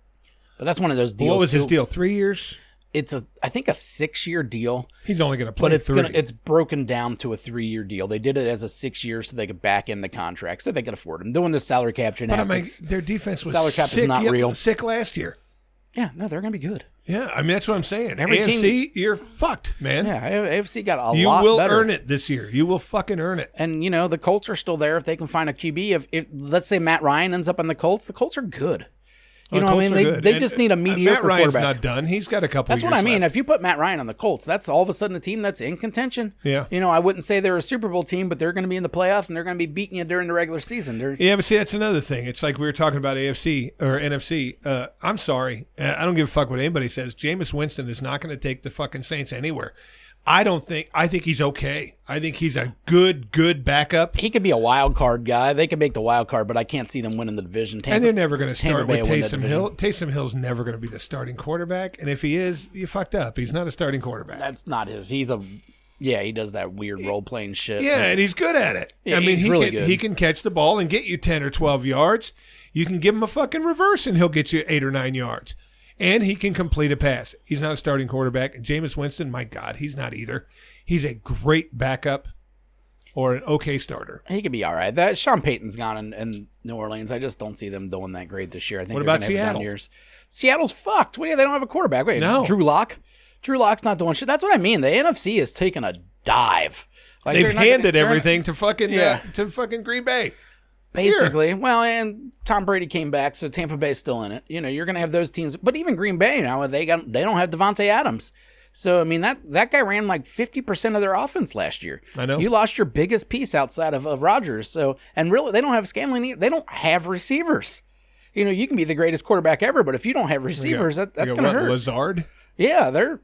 But that's one of those deals. What was his deal? 3 years? It's I think a 6-year deal. He's only going to play it's broken down to a 3-year deal. They did it as a 6 year so they could back in the contract so they could afford him. Doing this salary cap gymnastics. But I mean, their defense was salary cap is not real. Sick last year. Yeah, no, they're going to be good. Yeah, I mean, that's what I'm saying. Every AFC, team, you're fucked, man. Yeah, AFC got a lot better. You will earn it this year. You will fucking earn it. And, the Colts are still there if they can find a QB. If let's say Matt Ryan ends up in the Colts are good. You know what I mean? They just need a mediocre quarterback. Matt Ryan's not done. He's got a couple That's years what I mean. left. If you put Matt Ryan on the Colts, that's all of a sudden a team that's in contention. Yeah. I wouldn't say they're a Super Bowl team, but they're going to be in the playoffs and they're going to be beating you during the regular season. Yeah, but see, that's another thing. It's like we were talking about AFC or NFC. I'm sorry. I don't give a fuck what anybody says. Jameis Winston is not going to take the fucking Saints anywhere. I think he's okay. I think he's a good backup. He could be a wild card guy. They could make the wild card, but I can't see them winning the division. And they're never going to start with Taysom Hill. Taysom Hill's never going to be the starting quarterback, and if he is, you fucked up. He's not a starting quarterback. That's not his. He does that weird role playing shit. Yeah, and he's good at it. Yeah, I mean, he can catch the ball and get you 10 or 12 yards. You can give him a fucking reverse, and he'll get you 8 or 9 yards. And he can complete a pass. He's not a starting quarterback. And Jameis Winston, my God, he's not either. He's a great backup or an okay starter. He could be all right. Sean Payton's gone in New Orleans. I just don't see them doing that great this year. I think what they're about Seattle? Years. Seattle's fucked. They don't have a quarterback. Wait, no. Drew Lock? Drew Lock's not doing shit. That's what I mean. The NFC is taking a dive. Like, they've handed everything to fucking Green Bay. Basically. Here. Well, and Tom Brady came back, so Tampa Bay's still in it. You're going to have those teams. But even Green Bay now, they don't have Devontae Adams. So, I mean, that guy ran like 50% of their offense last year. I know. You lost your biggest piece outside of Rodgers. So, and really, they don't have Scanlon either. They don't have receivers. You can be the greatest quarterback ever, but if you don't have receivers, that's going to hurt. Lazard? Yeah, they're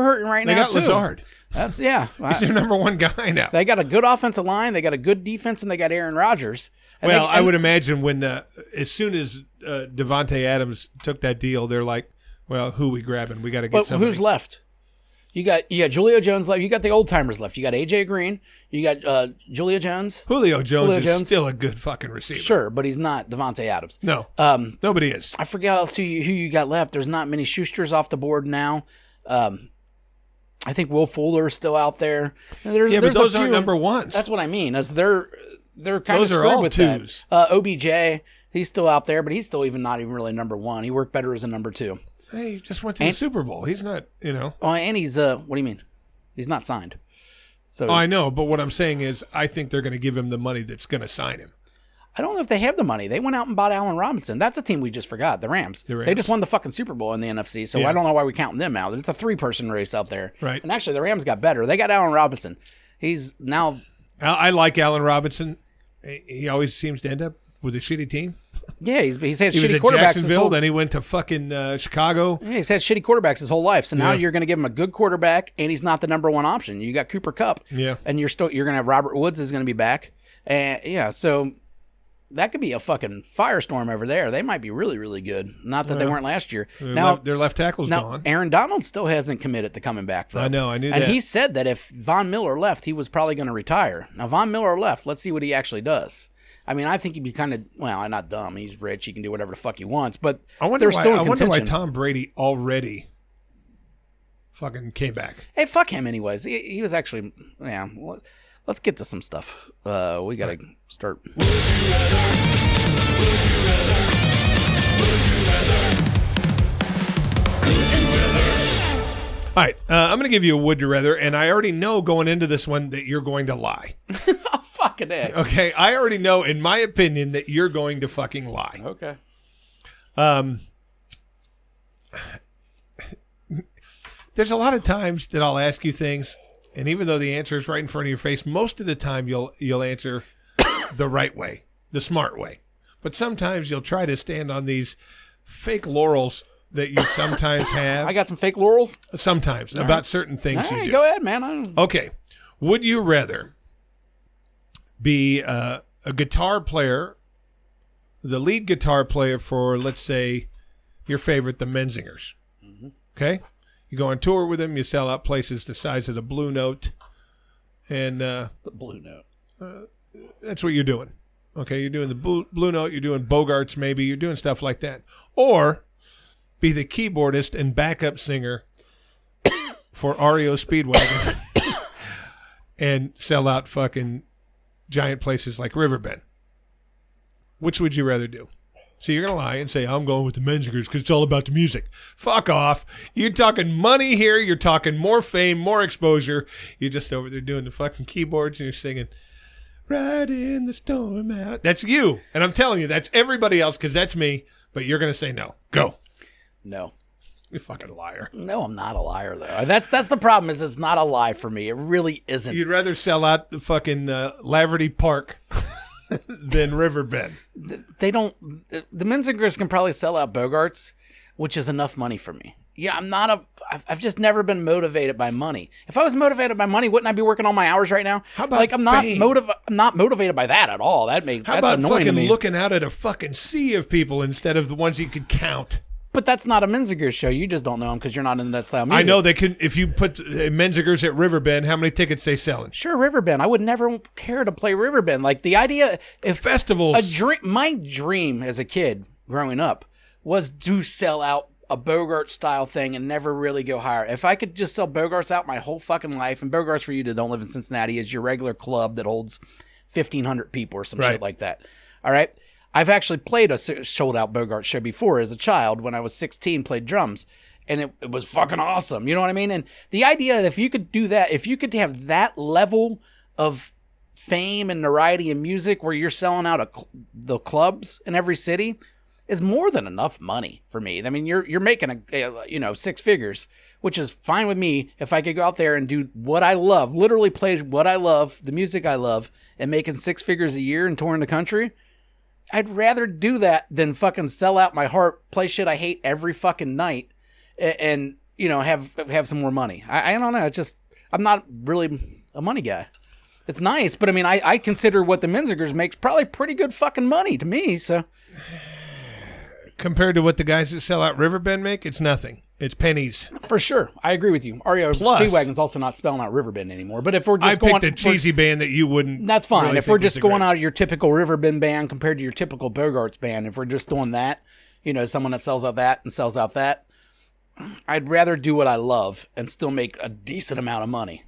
hurting right now, too. They got Lazard. He's their number one guy now. They got a good offensive line. They got a good defense, and they got Aaron Rodgers. I would imagine when as soon as Devontae Adams took that deal, they're like, well, who we grabbing? We got to get somebody. Who's left? You got Julio Jones left. You got the old timers left. You got AJ Green. You got Julio Jones. Julio Jones is still a good fucking receiver. Sure, but he's not Devontae Adams. No, nobody is. I forget else who you got left. There's not many Schusters off the board now. I think Will Fuller is still out there. But those aren't number ones. That's what I mean. As they're kind of screwed with twos. That. OBJ, he's still out there, but he's still not even really number one. He worked better as a number two. Hey, he just went to the Super Bowl. He's not, Oh, and he's what do you mean? He's not signed. So I know, but what I'm saying is, I think they're going to give him the money that's going to sign him. I don't know if they have the money. They went out and bought Allen Robinson. That's a team we just forgot, the Rams. They just won the fucking Super Bowl in the NFC, so I don't know why we're counting them out. It's a 3-person race out there. Right. And actually, the Rams got better. They got Allen Robinson. He's now... I like Allen Robinson. He always seems to end up with a shitty team. Yeah, he's had he shitty was at quarterbacks. Jacksonville, then he went to fucking Chicago. Yeah, he's had shitty quarterbacks his whole life. So now you're going to give him a good quarterback, and he's not the number one option. You got Cooper Kupp. Yeah. And you're going to have Robert Woods is going to be back. And so that could be a fucking firestorm over there. They might be really, really good. Not that they weren't last year. Now their left tackle's gone. Aaron Donald still hasn't committed to coming back, though. I know, I knew that. And he said that if Von Miller left, he was probably going to retire. Now, Von Miller left. Let's see what he actually does. I mean, I think he'd be kind of, well, not dumb. He's rich. He can do whatever the fuck he wants. But they're still in contention. I wonder why Tom Brady already fucking came back. Hey, fuck him anyways. He was actually, let's get to some stuff. We got to start. All right, I'm going to give you a would you rather, and I already know going into this one that you're going to lie. Oh, fucking A. Okay, I already know, in my opinion, that you're going to fucking lie. Okay. There's a lot of times that I'll ask you things, and even though the answer is right in front of your face, most of the time you'll answer the right way, the smart way. But sometimes you'll try to stand on these fake laurels that you sometimes have. I got some fake laurels? Sometimes, about certain things you do. Go ahead, man. Okay. Would you rather be a guitar player, the lead guitar player for, let's say, your favorite, the Menzingers? Mm-hmm. Okay? You go on tour with them, you sell out places the size of the Blue Note. And the Blue Note. That's what you're doing. Okay? You're doing the Blue Note, you're doing Bogarts maybe, you're doing stuff like that. Or be the keyboardist and backup singer for REO Speedwagon and sell out fucking giant places like Riverbend. Which would you rather do? So you're going to lie and say, I'm going with the Menzingers because it's all about the music. Fuck off. You're talking money here. You're talking more fame, more exposure. You're just over there doing the fucking keyboards and you're singing, "Right in the storm out." That's you. And I'm telling you, that's everybody else because that's me. But you're going to say no. Go. No. You fucking liar. No, I'm not a liar, though. That's the problem is it's not a lie for me. It really isn't. You'd rather sell out the fucking Laverty Park than Riverbend. They don't. The Menzingers can probably sell out Bogarts, which is enough money for me. Yeah, I've just never been motivated by money. If I was motivated by money, wouldn't I be working all my hours right now? How about I'm not motivated by that at all. That's annoying fucking to me. Looking out at a fucking sea of people instead of the ones you could count? But that's not a Menzingers show. You just don't know them because you're not into that style of music. I know they can. If you put Menzingers at Riverbend, how many tickets they selling? Sure, Riverbend. I would never care to play Riverbend. Like the idea, if festivals, my dream as a kid growing up was to sell out a Bogart style thing and never really go higher. If I could just sell Bogarts out my whole fucking life, and Bogarts for you that don't live in Cincinnati is your regular club that holds 1,500 people or some shit like that. All right. I've actually played a sold-out Bogart show before as a child when I was 16, played drums, and it was fucking awesome. You know what I mean? And the idea that if you could do that, if you could have that level of fame and notoriety in music where you're selling out the clubs in every city is more than enough money for me. I mean, you're making 6 figures, which is fine with me if I could go out there and do what I love, literally play what I love, the music I love, and making 6 figures a year and touring the country. I'd rather do that than fucking sell out my heart, play shit I hate every fucking night, and have some more money. I don't know. It's just I'm not really a money guy. It's nice, but I mean, I consider what the Menzingers makes probably pretty good fucking money to me. So compared to what the guys that sell out Riverbend make, it's nothing. It's pennies. For sure. I agree with you. REO Speedwagon's also not spelling out Riverbend anymore. But if we're just I picked a cheesy band that you wouldn't. That's fine. Really if we're just going out of your typical Riverbend band compared to your typical Bogarts band, if we're just doing that, someone that sells out that and sells out that, I'd rather do what I love and still make a decent amount of money.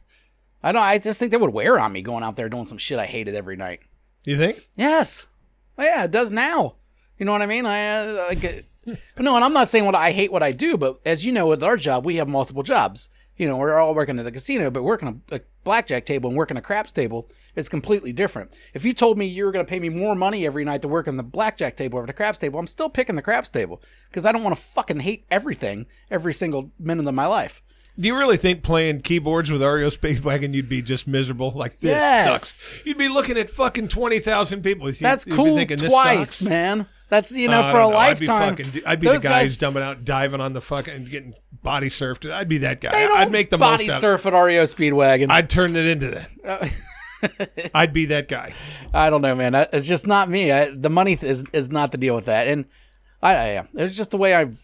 I just think that would wear on me going out there doing some shit I hated every night. You think? Yes. Well, yeah, it does now. You know what I mean? No, and I'm not saying I hate what I do, but as you know, with our job, we have multiple jobs. We're all working at a casino, but working a blackjack table and working a craps table is completely different. If you told me you were going to pay me more money every night to work on the blackjack table over the craps table, I'm still picking the craps table because I don't want to fucking hate everything every single minute of my life. Do you really think playing keyboards with REO Speedwagon you'd be just miserable? Like, this sucks. You'd be looking at fucking 20 ,000 people. That's cool thinking, twice, man. That's, for a lifetime. I'd be the guy who's dumping out, diving on the fucking, and getting body surfed. I'd be that guy. I'd make the most out of it. Body surf at REO Speedwagon. I'd turn it into that. I'd be that guy. I don't know, man. It's just not me. The money is not the deal with that. And it's just the way I've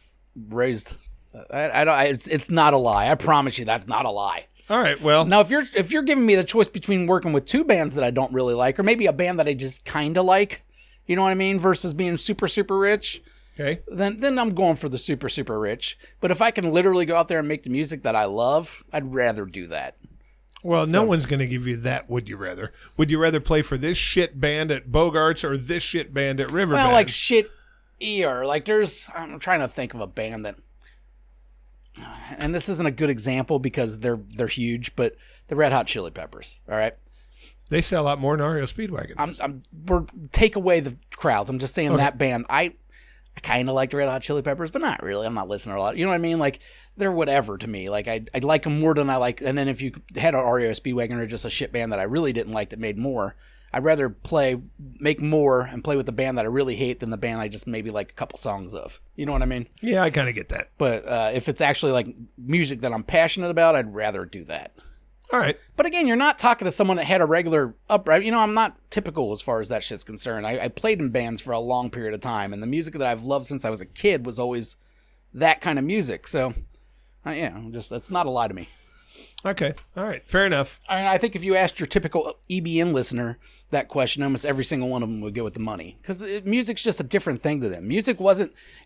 raised. It's not a lie. I promise you, that's not a lie. All right. Well, now if you're giving me the choice between working with two bands that I don't really like, or maybe a band that I just kind of like, you know what I mean, versus being super super rich, okay, then I'm going for the super super rich. But if I can literally go out there and make the music that I love, I'd rather do that. Well, no one's going to give you that. Would you rather? Would you rather play for this shit band at Bogarts or this shit band at Riverbend? Well, like shit ear. Like I'm trying to think of a band that. And this isn't a good example because they're huge, but the Red Hot Chili Peppers, all right? They sell a lot more than REO Speedwagon. We're take away the crowds. I'm just saying that band. I kind of like the Red Hot Chili Peppers, but not really. I'm not listening to a lot. You know what I mean? Like, they're whatever to me. Like, I like them more than I like. And then if you had an REO Speedwagon or just a shit band that I really didn't like that made more, I'd rather make more and play with the band that I really hate than the band I just maybe like a couple songs of. You know what I mean? Yeah, I kind of get that. But if it's actually like music that I'm passionate about, I'd rather do that. All right. But again, you're not talking to someone that had a regular upright. I'm not typical as far as that shit's concerned. I played in bands for a long period of time, and the music that I've loved since I was a kid was always that kind of music. So, that's not a lie to me. Okay. All right. Fair enough. I think if you asked your typical EBN listener that question, almost every single one of them would go with the money. Because music's just a different thing to them.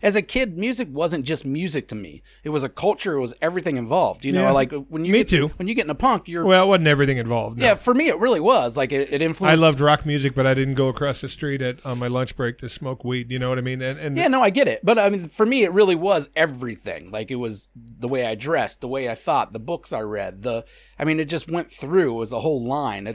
As a kid, music wasn't just music to me. It was a culture. It was everything involved. Like when you when you get into punk, it wasn't everything involved. No. Yeah, for me, it really was. Like it influenced. I loved rock music, but I didn't go across the street on my lunch break to smoke weed. You know what I mean? I get it. But I mean, for me, it really was everything. Like it was the way I dressed, the way I thought, the books I read, it just went through. It was a whole line.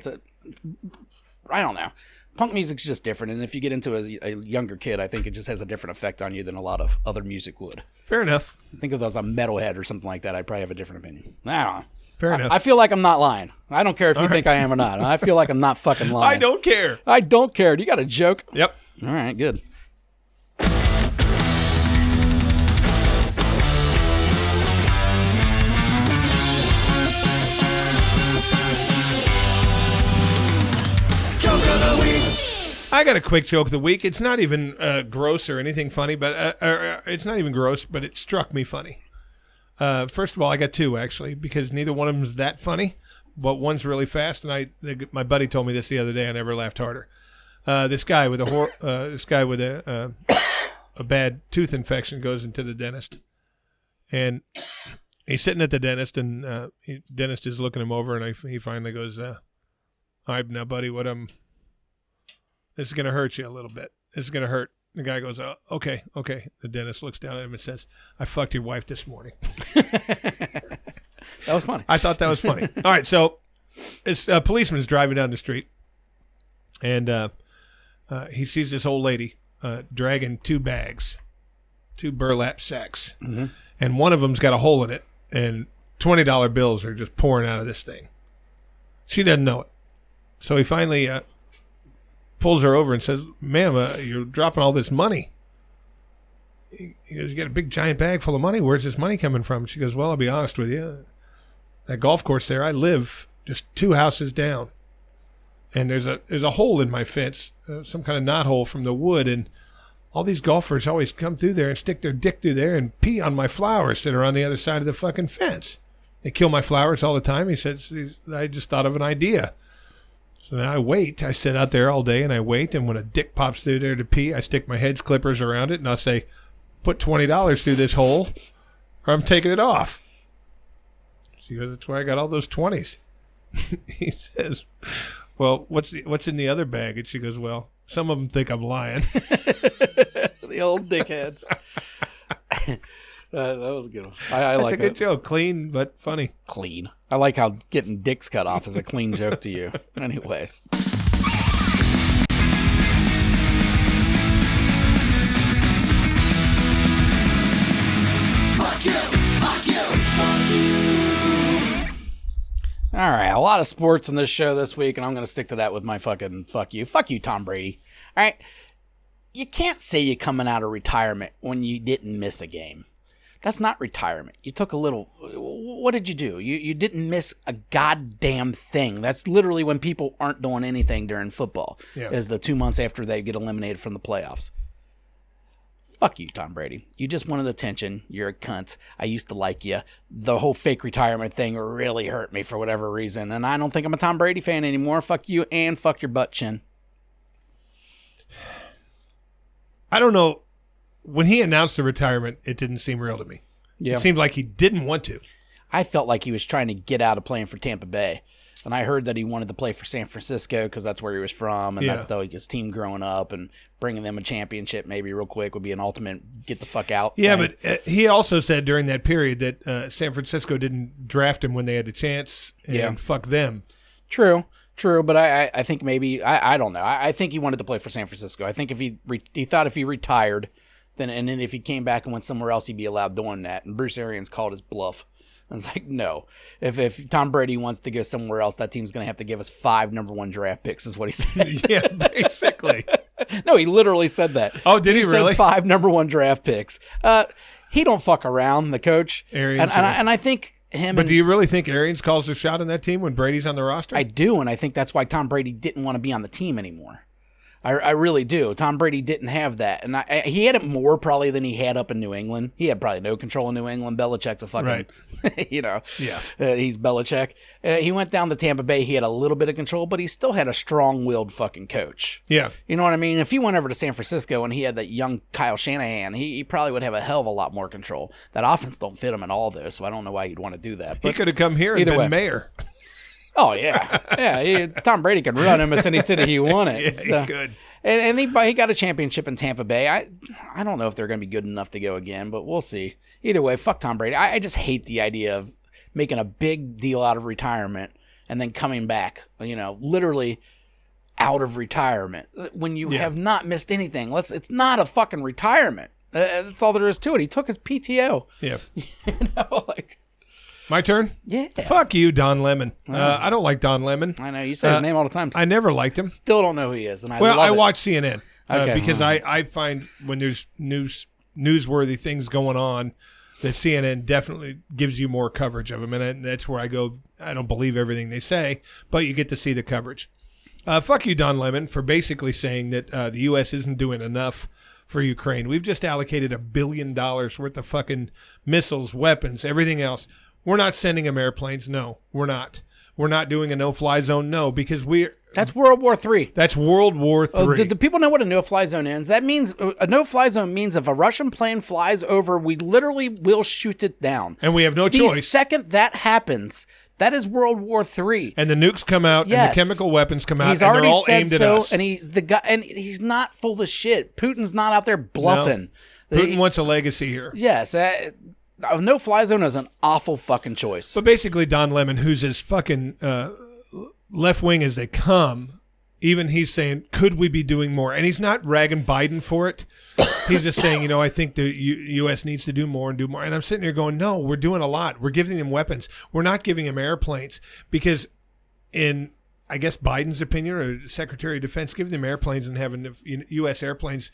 I don't know. Punk music's just different, and if you get into a younger kid, I think it just has a different effect on you than a lot of other music would. Fair enough. Think if I was a metalhead or something like that, I'd probably have a different opinion. I don't know. Fair enough. I feel like I'm not lying. I don't care if you think I am or not. I feel like I'm not fucking lying. I don't care. I don't care. You got a joke? Yep. All right, good. I got a quick joke of the week. It's not even gross or anything funny, but it's not even gross, but it struck me funny. First of all, I got two, actually, because neither one of them is that funny, but one's really fast, and my buddy told me this the other day. I never laughed harder. This guy with a bad tooth infection goes into the dentist, and he's sitting at the dentist, and the dentist is looking him over, and he finally goes, all right, now, buddy, this is going to hurt you a little bit. This is going to hurt. The guy goes, okay. The dentist looks down at him and says, I fucked your wife this morning. That was funny. I thought that was funny. All right, so a policeman's driving down the street, and he sees this old lady dragging two burlap sacks, and one of them's got a hole in it, and $20 bills are just pouring out of this thing. She doesn't know it. So he finally pulls her over and says, ma'am, you're dropping all this money. He goes, you got a big giant bag full of money. Where's this money coming from? She goes, well, I'll be honest with you. That golf course there, I live just 2 houses down. And there's a hole in my fence, some kind of knot hole from the wood. And all these golfers always come through there and stick their dick through there and pee on my flowers that are on the other side of the fucking fence. They kill my flowers all the time. He says, I just thought of an idea. So now I wait. I sit out there all day and I wait. And when a dick pops through there to pee, I stick my hedge clippers around it and I'll say, put $20 through this hole or I'm taking it off. She goes, that's where I got all those 20s. He says, well, what's in the other bag? And she goes, well, some of them think I'm lying. The old dickheads. That was a good one. I like it. That's a good joke. Clean, but funny. Clean. I like how getting dicks cut off is a clean joke to you. Anyways. All right, a lot of sports on this show this week, and I'm going to stick to that with my fucking fuck you. Fuck you, Tom Brady. All right? You can't say you're coming out of retirement when you didn't miss a game. That's not retirement. You took a little... What did you do? You didn't miss a goddamn thing. That's literally when people aren't doing anything during football, is the 2 months after they get eliminated from the playoffs. Fuck you, Tom Brady. You just wanted attention. You're a cunt. I used to like you. The whole fake retirement thing really hurt me for whatever reason, and I don't think I'm a Tom Brady fan anymore. Fuck you and fuck your butt chin. I don't know. When he announced the retirement, it didn't seem real to me. Yeah. It seemed like he didn't want to. I felt like he was trying to get out of playing for Tampa Bay. And I heard that he wanted to play for San Francisco because that's where he was from, and that's his team growing up, and bringing them a championship maybe real quick would be an ultimate get the fuck out thing. But he also said during that period that San Francisco didn't draft him when they had a chance, and fuck them. True, but I think maybe, I don't know. I think he wanted to play for San Francisco. I think if he thought if he retired, then if he came back and went somewhere else, he'd be allowed doing that, and Bruce Arians called his bluff. And it's like, no. If Tom Brady wants to go somewhere else, that team's going to have to give us 5 number 1 draft picks, is what he said. Yeah, basically. No, he literally said that. Oh, did he really? Said 5 number 1 draft picks. He don't fuck around, the coach. Arians, and I think him. But do you really think Arians calls a shot on that team when Brady's on the roster? I do, and I think that's why Tom Brady didn't want to be on the team anymore. I really do. Tom Brady didn't have that. And he had it more probably than he had up in New England. He had probably no control in New England. Belichick's a fucking, he's Belichick. He went down to Tampa Bay. He had a little bit of control, but he still had a strong-willed fucking coach. Yeah. You know what I mean? If he went over to San Francisco and he had that young Kyle Shanahan, he probably would have a hell of a lot more control. That offense don't fit him at all, though, so I don't know why he'd want to do that. But he could have come here and been mayor. Oh, yeah. Tom Brady could run him as any city he wanted. Yeah, he could. And he got a championship in Tampa Bay. I don't know if they're going to be good enough to go again, but we'll see. Either way, fuck Tom Brady. I just hate the idea of making a big deal out of retirement and then coming back, literally out of retirement when you have not missed anything. It's not a fucking retirement. That's all there is to it. He took his PTO. Yeah. My turn? Yeah. Fuck you, Don Lemon. I don't like Don Lemon. I know. You say his name all the time. I never liked him. Still don't know who he is. And I watch CNN because right. I find when there's newsworthy things going on that CNN definitely gives you more coverage of them. And that's where I go, I don't believe everything they say, but you get to see the coverage. Fuck you, Don Lemon, for basically saying that the U.S. isn't doing enough for Ukraine. We've just allocated $1 billion worth of fucking missiles, weapons, everything else. We're not sending them airplanes. No, we're not. We're not doing a no-fly zone. No, because that's World War III. That's World War III. Do people know what a no-fly zone is? That means a no-fly zone means if a Russian plane flies over, we literally will shoot it down. And we have no choice. The second that happens, that is World War III. And the nukes come out, and the chemical weapons come out, and they're all aimed at us. And he's the guy, and he's not full of shit. Putin's not out there bluffing. No. Putin wants a legacy here. Yes. A no-fly zone is an awful fucking choice. But basically, Don Lemon, who's as fucking left-wing as they come, even he's saying, could we be doing more? And he's not ragging Biden for it. He's just saying, I think the U.S. needs to do more and do more. And I'm sitting there going, no, we're doing a lot. We're giving them weapons. We're not giving them airplanes because in, I guess, Biden's opinion or Secretary of Defense, giving them airplanes and having the U.S. airplanes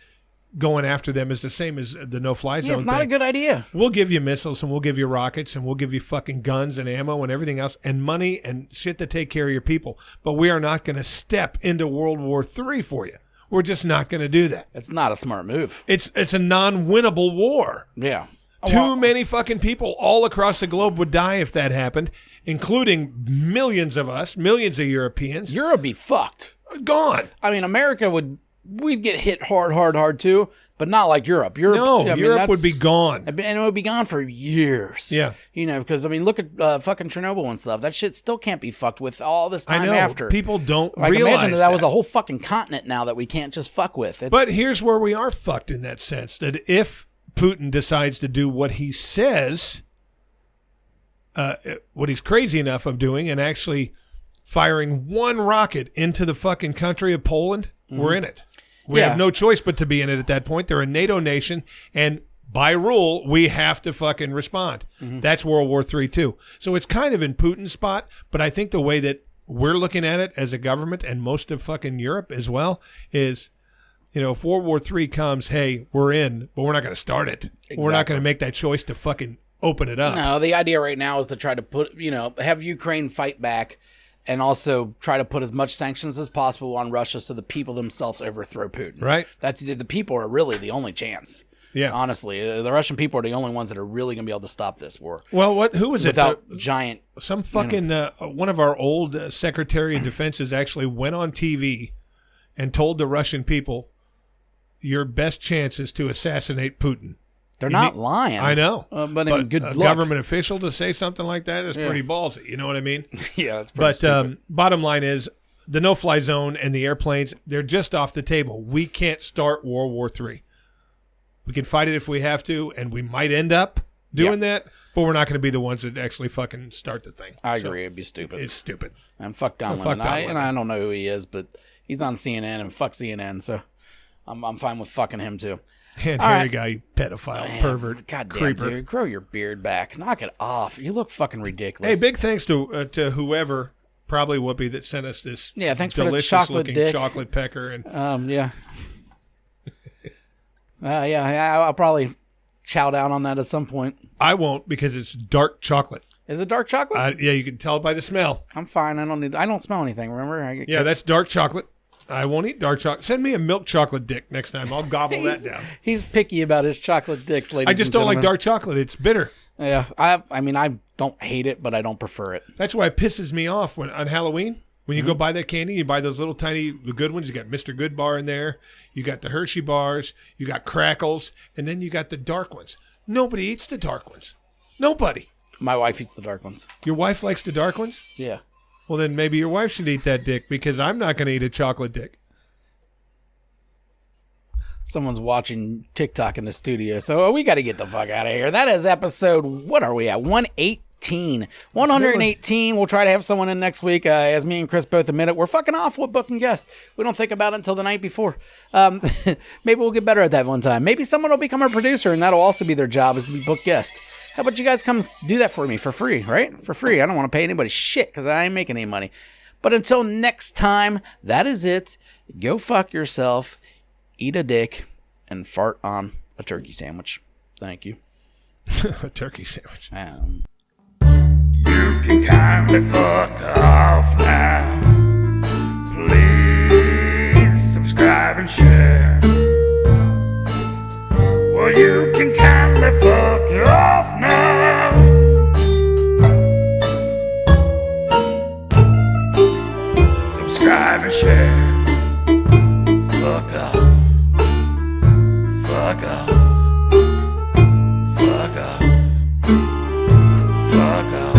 going after them is the same as the no-fly zone. It's not a good idea. We'll give you missiles and we'll give you rockets and we'll give you fucking guns and ammo and everything else and money and shit to take care of your people. But we are not going to step into World War III for you. We're just not going to do that. It's not a smart move. It's a non-winnable war. Yeah. Too many fucking people all across the globe would die if that happened, including millions of us, millions of Europeans. Europe would be fucked. Gone. I mean, America we'd get hit hard too, but not like Europe. Europe would be gone. And it would be gone for years. Yeah. Because, look at fucking Chernobyl and stuff. That shit still can't be fucked with all this time after. People don't realize imagine that was a whole fucking continent now that we can't just fuck with. But here's where we are fucked in that sense, that if Putin decides to do what he says, what he's crazy enough of doing, and actually firing one rocket into the fucking country of Poland, we're in it. We have no choice but to be in it at that point. They're a NATO nation, and by rule, we have to fucking respond. That's World War III, too. So it's kind of in Putin's spot, but I think the way that we're looking at it as a government, and most of fucking Europe as well, is, if World War III comes, hey, we're in, but we're not going to start it. Exactly. We're not going to make that choice to fucking open it up. No, the idea right now is to try to put, have Ukraine fight back, and also try to put as much sanctions as possible on Russia so the people themselves overthrow Putin. Right. That's the people are really the only chance. Yeah. Honestly, the Russian people are the only ones that are really going to be able to stop this war. Well, who was without it? Without giant. Some fucking, one of our old Secretary of Defenses actually went on TV and told the Russian people, your best chance is to assassinate Putin. They're not lying. I know. But I mean, good luck. Government official to say something like that is pretty ballsy. You know what I mean? Yeah, that's pretty stupid. Bottom line is, the no-fly zone and the airplanes, they're just off the table. We can't start World War III. We can fight it if we have to, and we might end up doing that, but we're not going to be the ones that actually fucking start the thing. I agree. It'd be stupid. It's stupid. And fuck Don Lemon. And I don't know who he is, but he's on CNN, and fuck CNN, so I'm fine with fucking him, too. And here you go, you pedophile, pervert, goddamn, creeper. Dude, grow your beard back. Knock it off. You look fucking ridiculous. Hey, big thanks to whoever, probably Whoopi, that sent us this thanks for the delicious-looking dick. chocolate pecker. And yeah. I'll probably chow down on that at some point. I won't, because it's dark chocolate. Is it dark chocolate? Yeah, you can tell by the smell. I'm fine. I don't smell anything, remember? That's dark chocolate. I won't eat dark chocolate. Send me a milk chocolate dick next time. I'll gobble that down. He's picky about his chocolate dicks, ladies. I just don't like dark chocolate. It's bitter. Yeah, I mean, I don't hate it, but I don't prefer it. That's why it pisses me off on Halloween. When you go buy that candy, you buy those little tiny, the good ones. You got Mr. Good Bar in there. You got the Hershey bars. You got Crackles. And then you got the dark ones. Nobody eats the dark ones. Nobody. My wife eats the dark ones. Your wife likes the dark ones? Yeah. Well, then maybe your wife should eat that dick, because I'm not going to eat a chocolate dick. Someone's watching TikTok in the studio, so we got to get the fuck out of here. That is episode, what are we at? 118. 118. We'll try to have someone in next week. As me and Chris both admit it, we're fucking off with booking guests. We don't think about it until the night before. Maybe we'll get better at that one time. Maybe someone will become a producer, and that'll also be their job, is to be book guest. How about you guys come do that for me for free, right? For free. I don't want to pay anybody shit, because I ain't making any money. But until next time, that is it. Go fuck yourself. Eat a dick, and fart on a turkey sandwich. Thank you. A turkey sandwich. You can kindly fuck off now. Please subscribe and share. Well, you can kindly fuck off now. Subscribe and share. Fuck off. Fuck off. Fuck off. Fuck off.